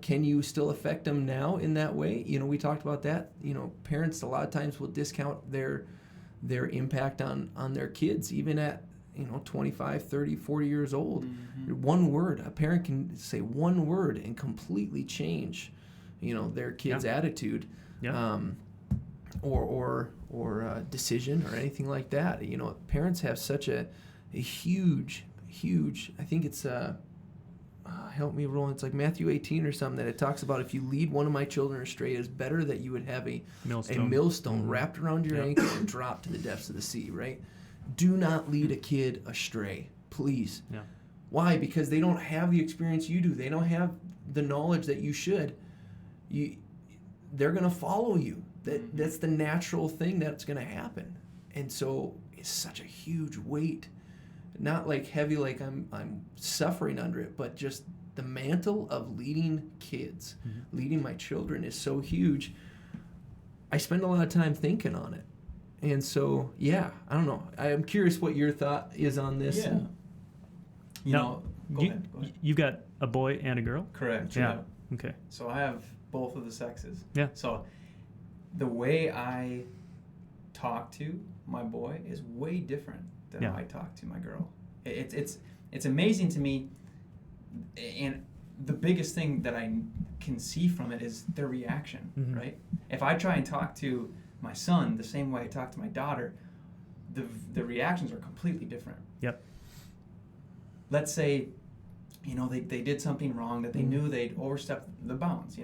can you still affect them now in that way? We talked about that. Parents a lot of times will discount their impact on their kids, even at 25, 30, 40 years old. Mm-hmm. One word, a parent can say one word and completely change, their kid's attitude. Yeah. Or decision or anything like that. Parents have such a huge, I think it's help me, Roland, it's like Matthew 18 or something, that it talks about, if you lead one of my children astray, it's better that you would have a millstone wrapped around your ankle and drop to the depths of the sea, right? Do not lead a kid astray, please. Yeah. Why? Because they don't have the experience you do. They don't have the knowledge that you should. They're going to follow you. That's the natural thing that's going to happen. And so it's such a huge weight, not like heavy, like I'm suffering under it, but just the mantle of leading kids, leading my children is so huge. I spend a lot of time thinking on it. And so, I don't know. I'm curious what your thought is on this. Yeah. Go ahead. You've got a boy and a girl? Correct. Yeah. Okay. So I have both of the sexes. Yeah. So the way I talk to my boy is way different than how I talk to my girl. It's amazing to me, and the biggest thing that I can see from it is their reaction, right? If I try and talk to my son the same way I talk to my daughter, the reactions are completely different. Yep. Let's say, they did something wrong that they knew they'd overstepped the bounds,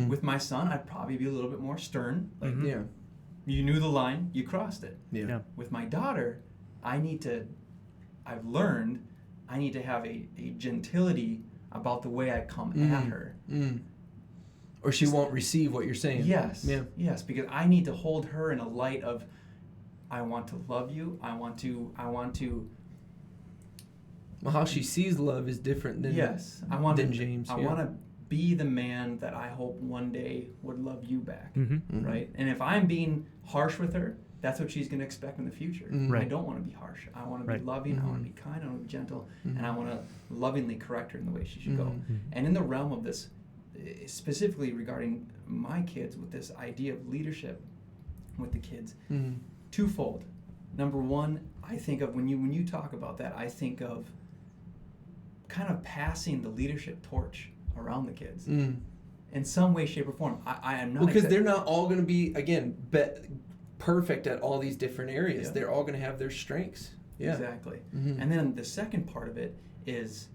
With my son, I'd probably be a little bit more stern. Like, you knew the line, you crossed it. Yeah. With my daughter, I've learned I need to have a gentility about the way I come at her. Or she won't receive what you're saying. Yes. Yeah. Yes, because I need to hold her in a light of, I want to love you. I want to. Well, how she sees love is different than James. I want to be the man that I hope one day would love you back, right? And if I'm being harsh with her, that's what she's going to expect in the future. Right. I don't want to be harsh. I want to be loving. I want to be kind. I want to be gentle, and I want to lovingly correct her in the way she should go. And in the realm of this, specifically regarding my kids, with this idea of leadership with the kids, twofold. Number one, I think of when you talk about that, I think of kind of passing the leadership torch around the kids in some way, shape, or form. I am not because they're not all going to be perfect at all these different areas. Yeah. They're all going to have their strengths. Yeah. Exactly. And then the second part of it is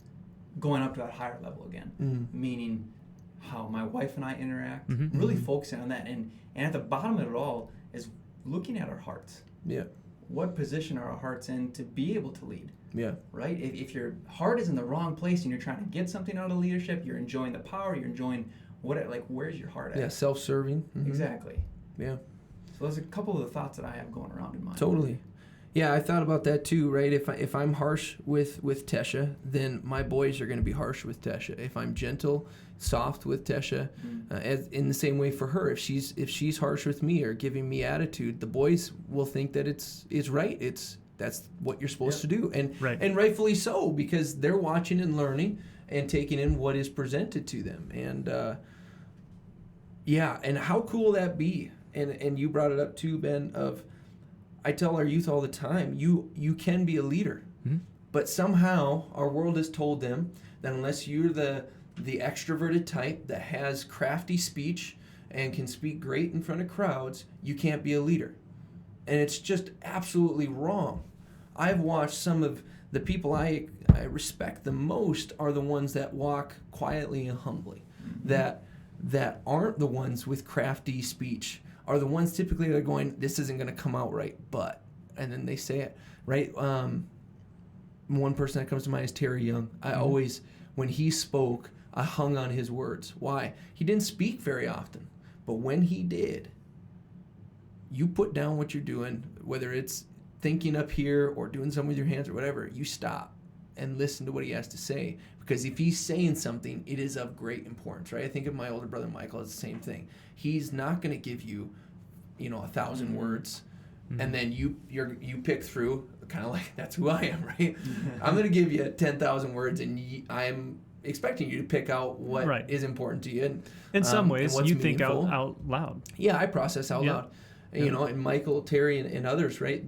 going up to that higher level again, meaning how my wife and I interact, really focusing on that. And at the bottom of it all is looking at our hearts. Yeah. What position are our hearts in to be able to lead? Yeah. Right? If your heart is in the wrong place and you're trying to get something out of leadership, you're enjoying the power, you're enjoying where's your heart at? Yeah, self-serving. Exactly. Yeah. So there's a couple of the thoughts that I have going around in mind. Totally. Yeah, I thought about that too, right? If I'm harsh with Tesha, then my boys are going to be harsh with Tesha. If I'm gentle, soft with Tesha, as in the same way for her, if she's harsh with me or giving me attitude, the boys will think that it's right. That's what you're supposed to do, and rightfully so, because they're watching and learning and taking in what is presented to them. And and how cool will that be? And you brought it up too, Ben, of I tell our youth all the time, you can be a leader. But somehow our world has told them that unless you're the the extroverted type that has crafty speech and can speak great in front of crowds, you can't be a leader. And it's just absolutely wrong. I've watched some of the people I respect the most are the ones that walk quietly and humbly, that aren't the ones with crafty speech, are the ones typically that are going, this isn't going to come out right, but, and then they say it, right? One person that comes to mind is Terry Young. I always, when he spoke, I hung on his words. Why? He didn't speak very often, but when he did, you put down what you're doing, whether it's thinking up here or doing something with your hands or whatever, you stop and listen to what he has to say. Because if he's saying something, it is of great importance, right? I think of my older brother Michael, it's the same thing. He's not going to give you, 1,000 words, and then you pick through, kind of like, that's who I am, right? I'm going to give you 10,000 words, and I'm expecting you to pick out what is important to you. And, in some ways, you think meaningful. out loud. Yeah, I out loud. And Michael, Terry, and others, right?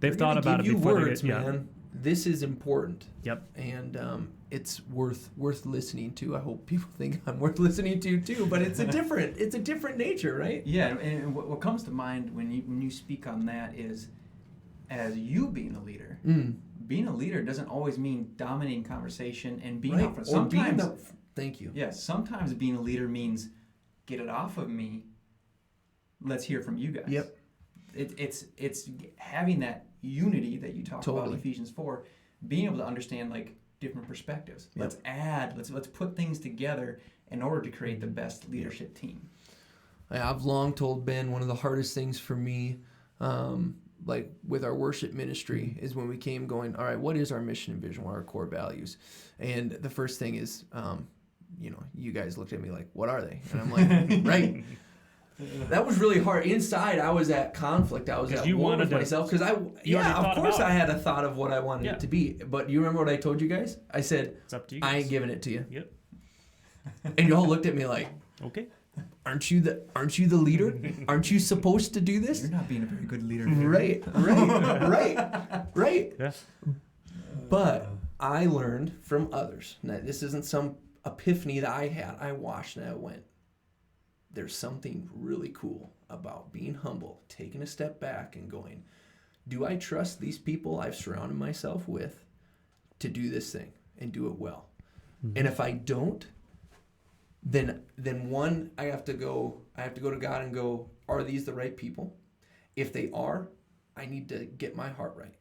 They've thought about it before words, they get, man. This is important. Yep. And it's worth listening to. I hope people think I'm worth listening to too. But it's a different nature, right? Yeah, and what comes to mind when you speak on that is, as you being a leader. Being a leader doesn't always mean dominating conversation and being out front. Sometimes, thank you. Yeah, sometimes being a leader means get it off of me. Let's hear from you guys. Yep. It's having that unity that you talk about in Ephesians 4, being able to understand like different perspectives. Yep. Let's put things together in order to create the best leadership team. I've long told Ben one of the hardest things for me, like with our worship ministry, is when we came going, all right, what is our mission and vision? What are our core values? And the first thing is, you guys looked at me like, what are they? And I'm like, right. That was really hard. Inside, I was at conflict. I was at war with myself because of course I had a thought of what I wanted it to be. But you remember what I told you guys? I said, it's up to you guys. I ain't giving it to you. Yep. And you all looked at me like, okay. Aren't you the leader? Aren't you supposed to do this? You're not being a very good leader. Right. Yeah. But I learned from others. Now, this isn't some epiphany that I had. I watched and I went, there's something really cool about being humble, taking a step back and going, do I trust these people I've surrounded myself with to do this thing and do it well? And if I don't, then one, I have to go to God and go, are these the right people? If they are, I need to get my heart right.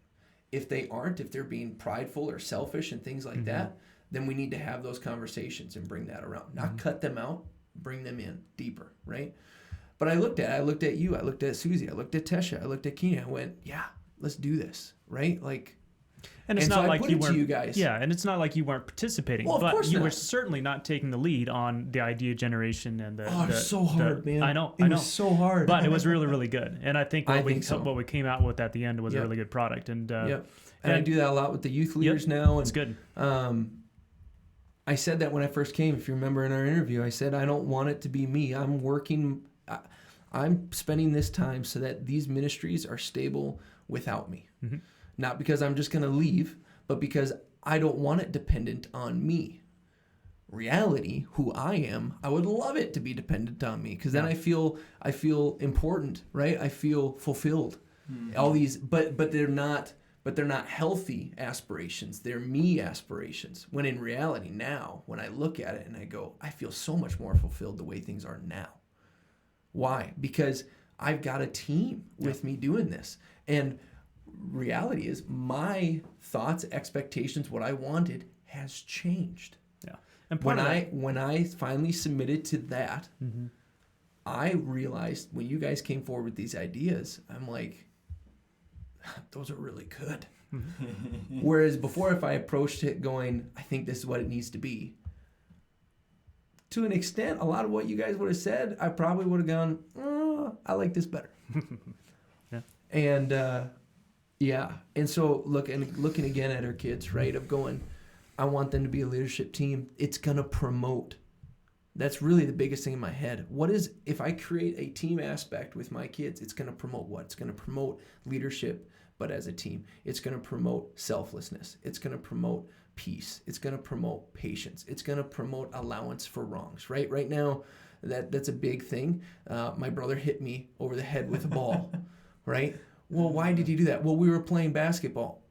If they aren't, if they're being prideful or selfish and things like that, then we need to have those conversations and bring that around. Not cut them out, bring them in deeper, right? But I looked at you, I looked at Susie, I looked at Tesha, I looked at Keenan, I went, yeah, let's do this, right? Like, and it's not like you weren't, you guys. Yeah, and it's not like you weren't participating, but you were certainly not taking the lead on the idea generation and the. Oh, it's so hard, man. I know. It was so hard, but it was really, really good. And I think what we came out with at the end was a really good product. And and I do that a lot with the youth leaders now. And, it's good. I said that when I first came. If you remember in our interview, I said I don't want it to be me. I'm spending this time so that these ministries are stable without me. Not because I'm just going to leave, but because I don't want it dependent on me. Reality, who I am, I would love it to be dependent on me because then I feel important, right? I feel fulfilled. All these, but they're not healthy aspirations. They're me aspirations. When in reality now, when I look at it and I go, I feel so much more fulfilled the way things are now. Why? Because I've got a team with me doing this. And reality is my thoughts, expectations, what I wanted has changed. Yeah. And when I finally submitted to that, I realized when you guys came forward with these ideas, I'm like, those are really good. Whereas before, if I approached it going, I think this is what it needs to be, to an extent, a lot of what you guys would have said, I probably would have gone, oh, I like this better. And so looking again at our kids, right, of going, I want them to be a leadership team. It's going to promote That's really the biggest thing in my head. What is, if I create a team aspect with my kids, it's going to promote what? It's going to promote leadership, but as a team. It's going to promote selflessness. It's going to promote peace. It's going to promote patience. It's going to promote allowance for wrongs, right? Right now, that's a big thing. My brother hit me over the head with a ball, right? Well, why did he do that? Well, we were playing basketball.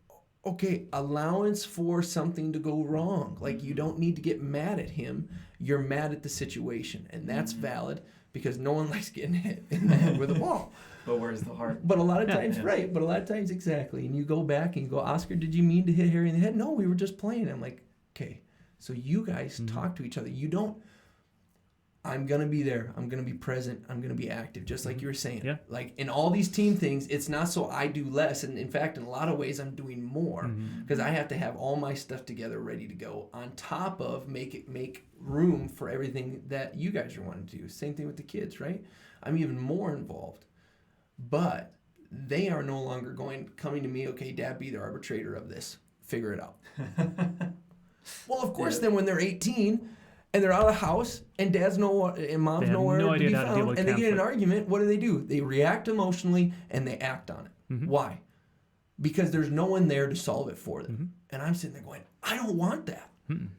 Okay, allowance for something to go wrong. Like, you don't need to get mad at him. You're mad at the situation, and that's valid because no one likes getting hit in the head with a ball. But where's the heart? But a lot of times, right, but a lot of times, exactly. And you go back and you go, Oscar, did you mean to hit Harry in the head? No, we were just playing. I'm like, okay, so you guys talk to each other. You don't, I'm going to be there. I'm going to be present. I'm going to be active, just like you were saying. Yeah. Like, in all these team things, it's not so I do less. And in fact, in a lot of ways, I'm doing more because I have to have all my stuff together ready to go on top of make room for everything that you guys are wanting to do. Same thing with the kids, right? I'm even more involved. But they are no longer coming to me, okay, Dad, be the arbitrator of this. Figure it out. Well, of course, then when they're 18 and they're out of the house and Dad's and Mom's nowhere to be found, and they get in an argument, what do? They react emotionally and they act on it. Why? Because there's no one there to solve it for them. And I'm sitting there going, I don't want that.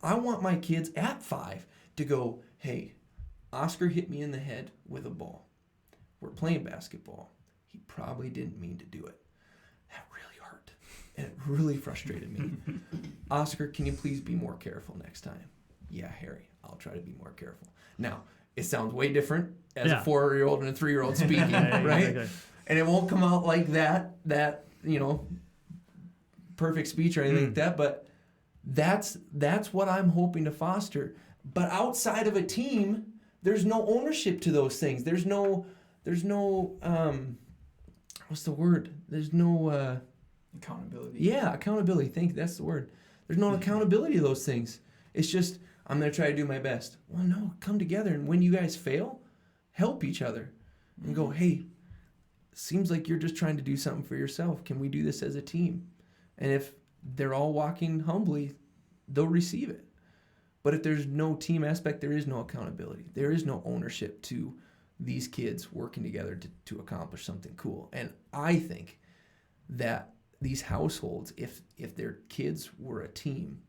I want my kids at 5 to go, hey, Oscar hit me in the head with a ball. We're playing basketball. He probably didn't mean to do it. That really hurt. And it really frustrated me. Oscar, can you please be more careful next time? Yeah, Harry, I'll try to be more careful. Now, it sounds way different as a 4-year-old and a 3-year-old speaking, right? Exactly. And it won't come out like that, perfect speech or anything like that, but that's what I'm hoping to foster. But outside of a team, there's no ownership to those things. There's no what's the word? There's no accountability. Yeah, accountability. That's the word. There's no accountability to those things. It's just, I'm going to try to do my best. Well, no, come together, and when you guys fail, help each other and go, hey, seems like you're just trying to do something for yourself. Can we do this as a team? And if they're all walking humbly, they'll receive it. But if there's no team aspect, there is no accountability. There is no ownership to these kids working together to accomplish something cool. And I think that these households, if their kids were a team,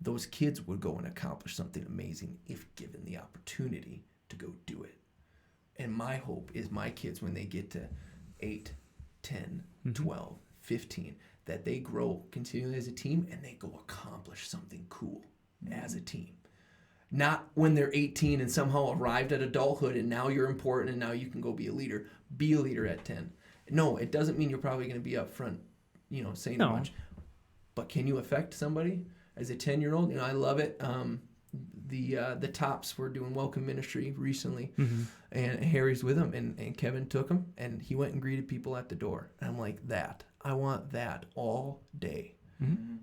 those kids would go and accomplish something amazing if given the opportunity to go do it. And my hope is my kids, when they get to 8, 10, 12, 15, that they grow continually as a team and they go accomplish something cool as a team. Not when they're 18 and somehow arrived at adulthood and now you're important and now you can go be a leader. Be a leader at 10. No, it doesn't mean you're probably going to be up front, saying much. But can you affect somebody as a 10-year-old? I love it. The Tops were doing welcome ministry recently, and Harry's with them, and Kevin took him, and he went and greeted people at the door. And I'm like, I want that all day.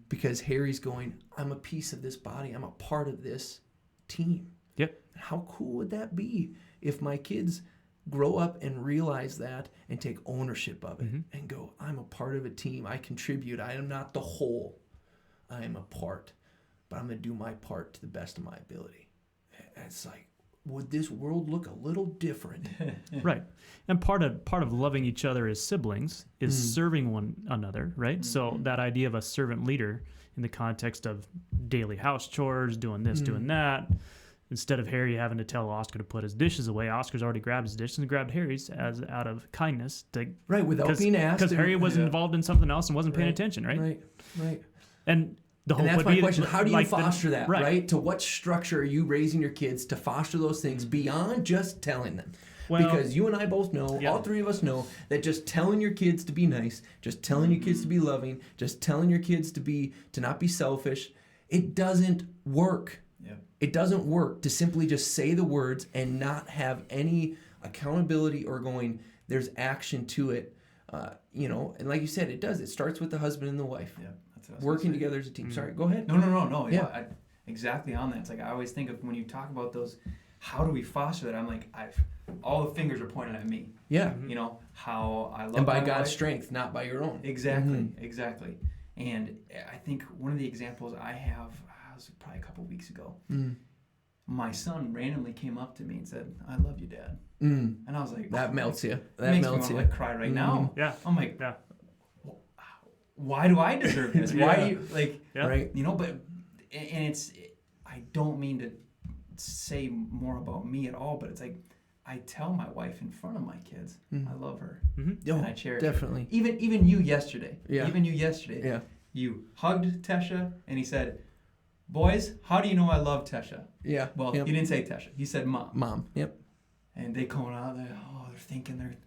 Because Harry's going, I'm a piece of this body. I'm a part of this team. Yep. How cool would that be if my kids grow up and realize that and take ownership of it and go, I'm a part of a team. I contribute. I am not the whole. I am a part, but I'm going to do my part to the best of my ability. And it's like, would this world look a little different? Right. And part of loving each other as siblings is serving one another, right? So that idea of a servant leader in the context of daily house chores, doing this, doing that, instead of Harry having to tell Oscar to put his dishes away, Oscar's already grabbed his dishes and grabbed Harry's out of kindness. Without being asked. Because Harry was involved in something else and wasn't paying attention, right? Right. And the hope that's would my be question. How do you foster that, right? Right? To what structure are you raising your kids to foster those things beyond just telling them? Well, because you and I both know, all three of us know, that just telling your kids to be nice, just telling your kids to be loving, just telling your kids to not be selfish, it doesn't work. Yep. It doesn't work to simply just say the words and not have any accountability or going, there's action to it. And like you said, it does. It starts with the husband and the wife. Yeah, that's what working together as a team. Sorry, go ahead. No. Yeah. Exactly on that. It's like I always think of when you talk about those, how do we foster that? I'm like, all the fingers are pointing at me. Yeah. How I love and by my God's wife. Strength, not by your own. Exactly. And I think one of the examples I have was probably a couple weeks ago. my son randomly came up to me and said, "I love you, Dad." Mm. And I was like, That melts you. That makes melts me you. want to cry right now. Yeah. I'm like, Yeah. why do I deserve this? Why do you Yeah. Right. but and I don't mean to say more about me at all, but it's like I tell my wife in front of my kids, I love her, Mm-hmm. and I cherish Definitely. her. Even you yesterday. Yeah. Even you yesterday. Yeah. You hugged Tesha, and he said, "Boys, how do you know I love Tesha?" Yeah. Well, Yep. he didn't say Tesha. He said Mom. Mom. Yep. And they coming out there, they're thinking, they're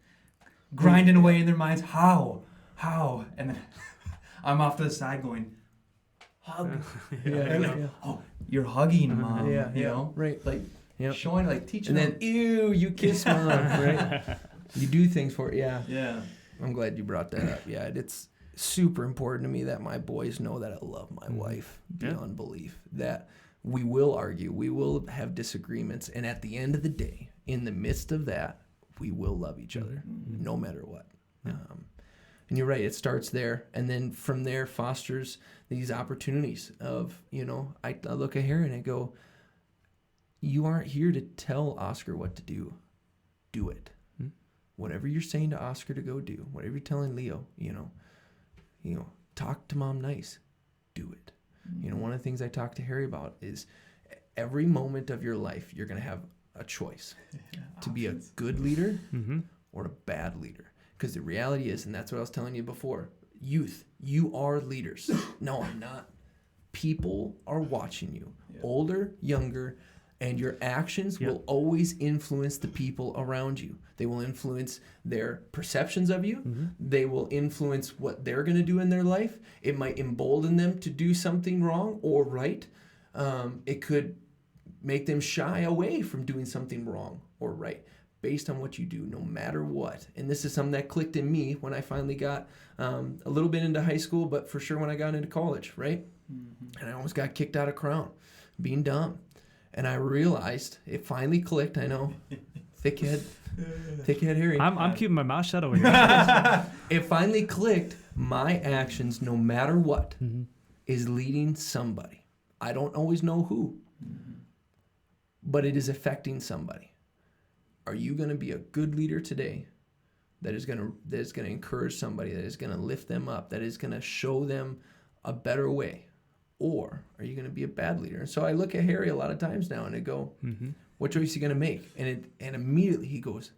grinding away in their minds. How? And then I'm off to the side going, hug. Yeah. Oh, you're hugging, Mom. Yeah. You Yeah. know? Right. Like Yep. showing, like teaching And then, them. ew, you kiss Mom. Right. You do things for it. Yeah. Yeah. I'm glad you brought that up. Yeah. It's super important to me that my boys know that I love my wife beyond belief. That we will argue, we will have disagreements, and at the end of the day, in the midst of that, we will love each other, no matter what. And you're right, it starts there, and then from there fosters these opportunities of, I look at her and I go, you aren't here to tell Oscar what to do. Do it. Whatever you're saying to Oscar to go do, whatever you're telling Leo, talk to Mom nice. Do it. One of the things I talk to Harry about is every moment of your life, you're going to have a choice to be a good leader or a bad leader. Because the reality is, and that's what I was telling you before, youth, you are leaders. No, I'm not. People are watching you, older, younger, and your actions will always influence the people around you. They will influence their perceptions of you. They will influence what they're going to do in their life. It might embolden them to do something wrong or right. It could make them shy away from doing something wrong or right based on what you do, no matter what. And this is something that clicked in me when I finally got a little bit into high school, but for sure when I got into college, right? And I almost got kicked out of Crown, being dumb. And I realized, it finally clicked, I know, thick head Harry. I'm keeping my mouth shut over here. It finally clicked, my actions, no matter what, is leading somebody. I don't always know who, but it is affecting somebody. Are you going to be a good leader today that is going to encourage somebody, that is going to lift them up, that is going to show them a better way? Or are you going to be a bad leader? And so I look at Harry a lot of times now and I go, what choice are you going to make? And immediately he goes,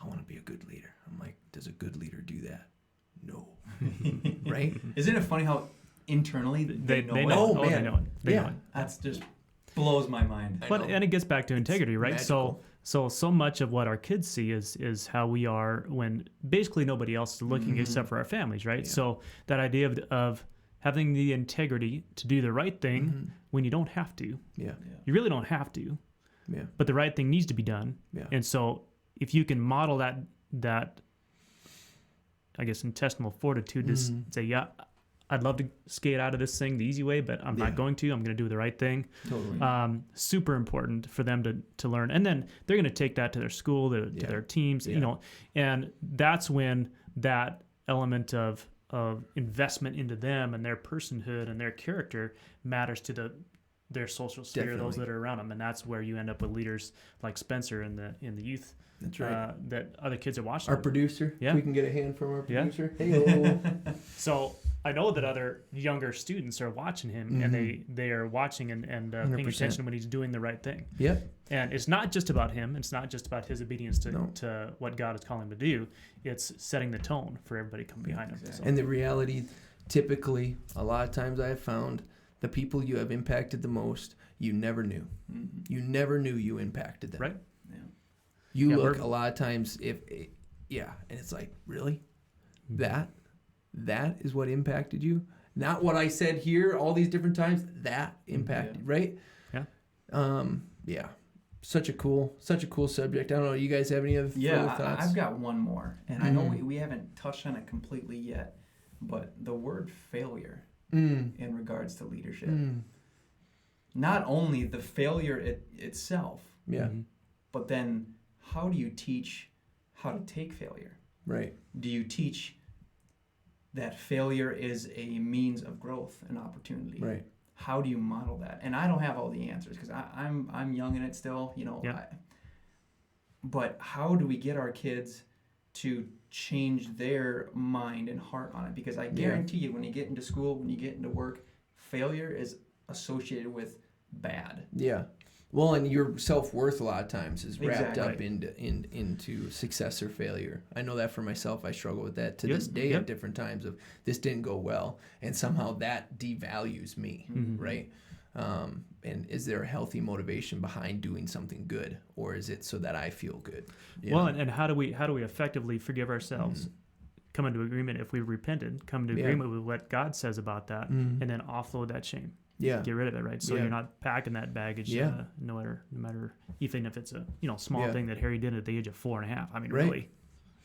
I want to be a good leader. I'm like, does a good leader do that? No. Right? Isn't it funny how internally they know it? know. Oh, man. they know it. They know it. That's just blows my mind. But and it gets back to integrity, right? Magical. So much of what our kids see is how we are when basically nobody else is looking except for our families, right? Yeah. So that idea of having the integrity to do the right thing when you don't have to. Yeah. You really don't have to. Yeah. But the right thing needs to be done. Yeah. And so if you can model that I guess intestinal fortitude to say, yeah, I'd love to skate out of this thing the easy way, but I'm not going to. I'm going to do the right thing. Totally. Super important for them to learn. And then they're going to take that to their school, to their teams, and that's when that element of investment into them and their personhood and their character matters to their social sphere, those that are around them. And that's where you end up with leaders like Spencer in the youth. That's right. That other kids are watching. Our producer. Yeah. If we can get a hand from our producer. Yeah. Hey-o. So I know that other younger students are watching him, and they are watching and paying 100%. attention when he's doing the right thing. Yep. And it's not just about him. It's not just about his obedience to what God is calling him to do. It's setting the tone for everybody coming behind him. So. And the reality, typically, a lot of times I have found, the people you have impacted the most, you never knew. You never knew you impacted them. Right. You look a lot of times and it's like, really? That is what impacted you? Not what I said here all these different times, that impacted, right? Yeah. Such a cool subject. I don't know, you guys have any other further thoughts? I've got one more. And I know we haven't touched on it completely yet, but the word failure in regards to leadership. Not only the failure itself, but then how do you teach how to take failure? Right. Do you teach that failure is a means of growth and opportunity? Right. how do you model that? And I don't have all the answers because I'm young in it still, you know. Yeah. But how do we get our kids to change their mind and heart on it? Because I guarantee you, when you get into school, when you get into work, failure is associated with bad. Yeah. Well, and your self-worth a lot of times is wrapped up Exactly. into success or failure. I know that for myself. I struggle with that to this day at different times of this didn't go well, and somehow that devalues me, right? And is there a healthy motivation behind doing something good, or is it so that I feel good? Well, and how do we effectively forgive ourselves? Come into agreement if we've repented, come into agreement with what God says about that, and then offload that shame. Yeah. Get rid of it, right? So you're not packing that baggage. No matter even if it's a small thing that Harry did at the age of 4.5. I mean, really,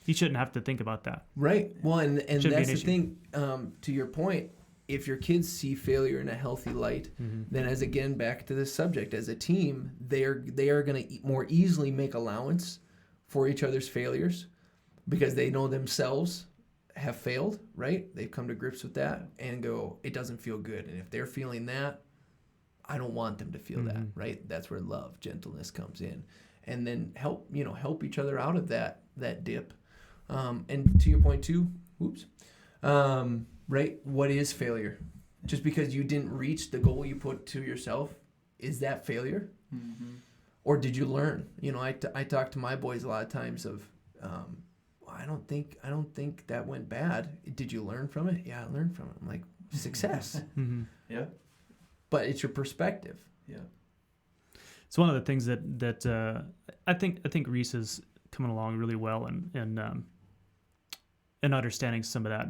you shouldn't have to think about that. Right. Well, and that's the thing. To your point, if your kids see failure in a healthy light, then as again back to this subject, as a team, they are going to more easily make allowance for each other's failures because they know themselves have failed, right? They've come to grips with that and go, it doesn't feel good. And if they're feeling that, I don't want them to feel that, right? That's where love, gentleness comes in. And then help each other out of that dip. And to your point too, right? What is failure? Just because you didn't reach the goal you put to yourself, is that failure? Or did you learn? You know, I talk to my boys a lot of times of, I don't think that went bad. Did you learn from it? Yeah, I learned from it. I'm like, success. Yeah. But it's your perspective. Yeah. It's one of the things that I think Reese is coming along really well and understanding some of that.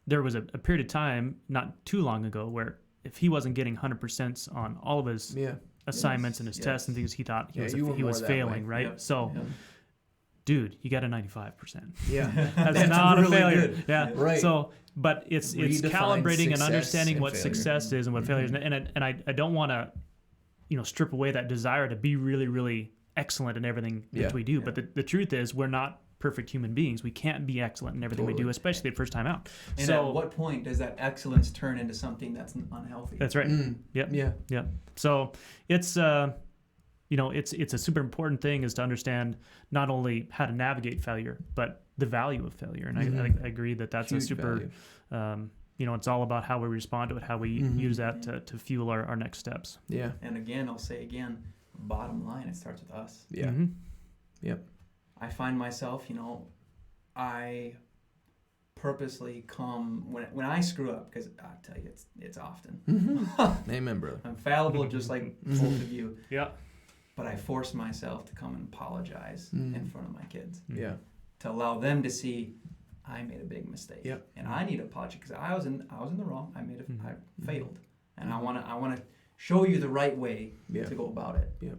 There was a period of time not too long ago where if he wasn't getting 100% on all of his assignments and his tests and things, he thought he was failing, right? Yep. So. Yep. Dude, you got a 95%. Yeah. That's not really a failure. good. Yeah. Right. So, but it's Redefine calibrating and success understanding and what failure. success is and what failure is. And I don't want to, strip away that desire to be really, really excellent in everything that we do. But the truth is we're not perfect human beings. We can't be excellent in everything we do, especially the first time out. And so, at what point does that excellence turn into something that's unhealthy? That's right. Yep. Yeah. So it's, it's a super important thing is to understand not only how to navigate failure, but the value of failure. And I agree that's Huge a super, it's all about how we respond to it, how we use that to fuel our next steps. Yeah. And again, I'll say again, bottom line, it starts with us. Yeah. Yep. I find myself, I purposely come when I screw up, because I tell you, it's often. Amen, brother. I'm fallible, just like both of you. Yeah. But I force myself to come and apologize in front of my kids. Yeah. To allow them to see I made a big mistake. Yep. And I need apology because I was in the wrong. I failed. And I want to show you the right way to go about it. Yep.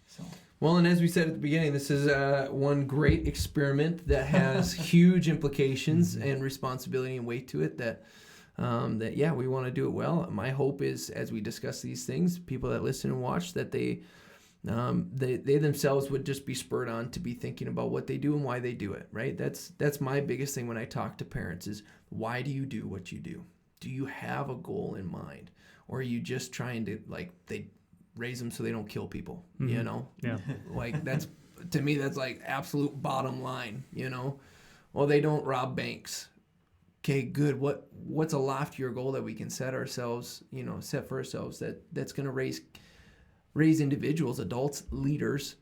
So. Well, and as we said at the beginning, this is one great experiment that has huge implications and responsibility and weight to it that we want to do it well. My hope is, as we discuss these things, people that listen and watch, that they themselves would just be spurred on to be thinking about what they do and why they do it, right? That's my biggest thing when I talk to parents is, why do you do what you do? Do you have a goal in mind? Or are you just trying to, they raise them so they don't kill people, Yeah. That's, to me, that's like absolute bottom line, Well, they don't rob banks. Okay, good. What's a loftier goal that we can set for ourselves that's going to raise individuals, adults, leaders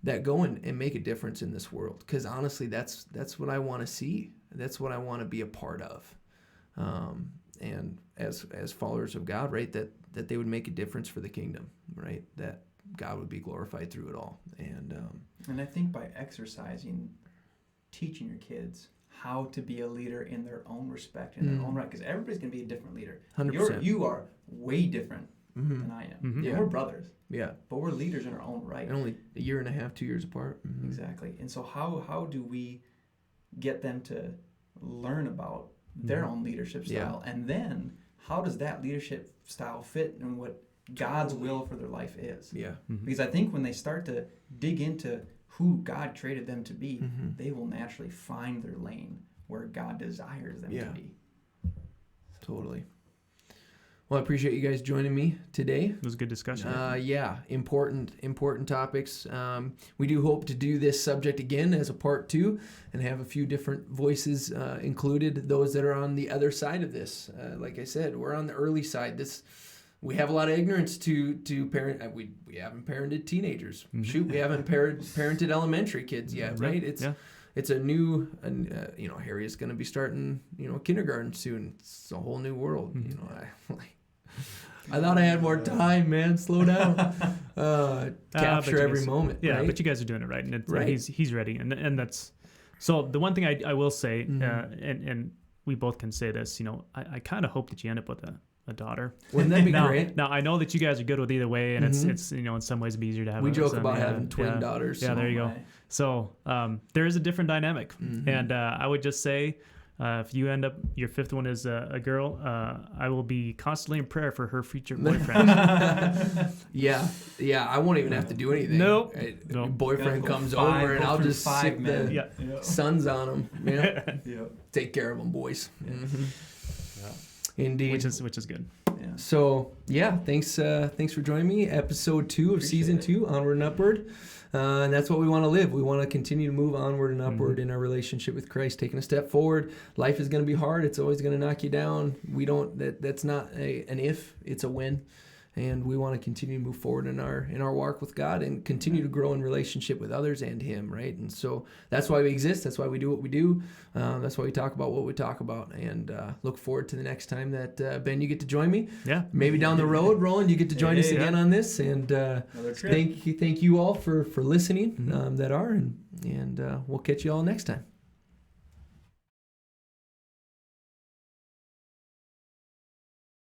that go and make a difference in this world? Because honestly, that's what I want to see. That's what I want to be a part of. And as followers of God, right, that they would make a difference for the kingdom, right? That God would be glorified through it all. And I think by exercising, teaching your kids how to be a leader in their own respect, in their own right, because everybody's going to be a different leader. 100%. You are way different than I am. Yeah. We're brothers. Yeah. But we're leaders in our own right. And only a year and a half, 2 years apart. Exactly. And so how do we get them to learn about their own leadership style? And then how does that leadership style fit in what God's will for their life is? Yeah. Because I think when they start to dig into who God created them to be, they will naturally find their lane where God desires them to be. Totally. Well, I appreciate you guys joining me today. It was a good discussion. Important topics. We do hope to do this subject again as a part 2 and have a few different voices included, those that are on the other side of this. Like I said, we're on the early side. We have a lot of ignorance to parent. We haven't parented teenagers. Mm-hmm. Shoot, we haven't parented elementary kids yet, right? It's a new, Harry is going to be starting, kindergarten soon. It's a whole new world. Mm-hmm. I thought I had more time, man. Slow down. Capture every moment. Yeah, right? but you guys are doing it right, and Right. he's ready, and that's. So the one thing I will say, Mm-hmm. and we both can say this, I kind of hope that you end up with a daughter. Wouldn't that be now, great? Now I know that you guys are good with either way, and Mhm. it's in some ways it'd be easier to have. We a joke son, about having twin daughters. Yeah, so. there you go. So there is a different dynamic, Mhm. and I would just say, if you end up your 5th one is a girl, I will be constantly in prayer for her future boyfriend. Yeah. I won't even have to do anything. Nope. Your boyfriend comes Go over and I'll through just 5 stick men. the Yeah. suns on them. Yeah. Yeah. Take care of them, boys. Yeah. Mm-hmm. Indeed. which is good. Yeah. So thanks for joining me. Episode 2 of season 2, Onward and Upward. And that's what we want to live. We want to continue to move onward and upward in our relationship with Christ, taking a step forward. Life is going to be hard. It's always going to knock you down. That's not an if, it's a when. And we want to continue to move forward in our walk with God and continue to grow in relationship with others and Him, right? And so that's why we exist. That's why we do what we do. That's why we talk about what we talk about. And look forward to the next time that, Ben, you get to join me. Yeah. Maybe down the road, Roland, you get to join us again on this. And thank you all for listening that are. And we'll catch you all next time.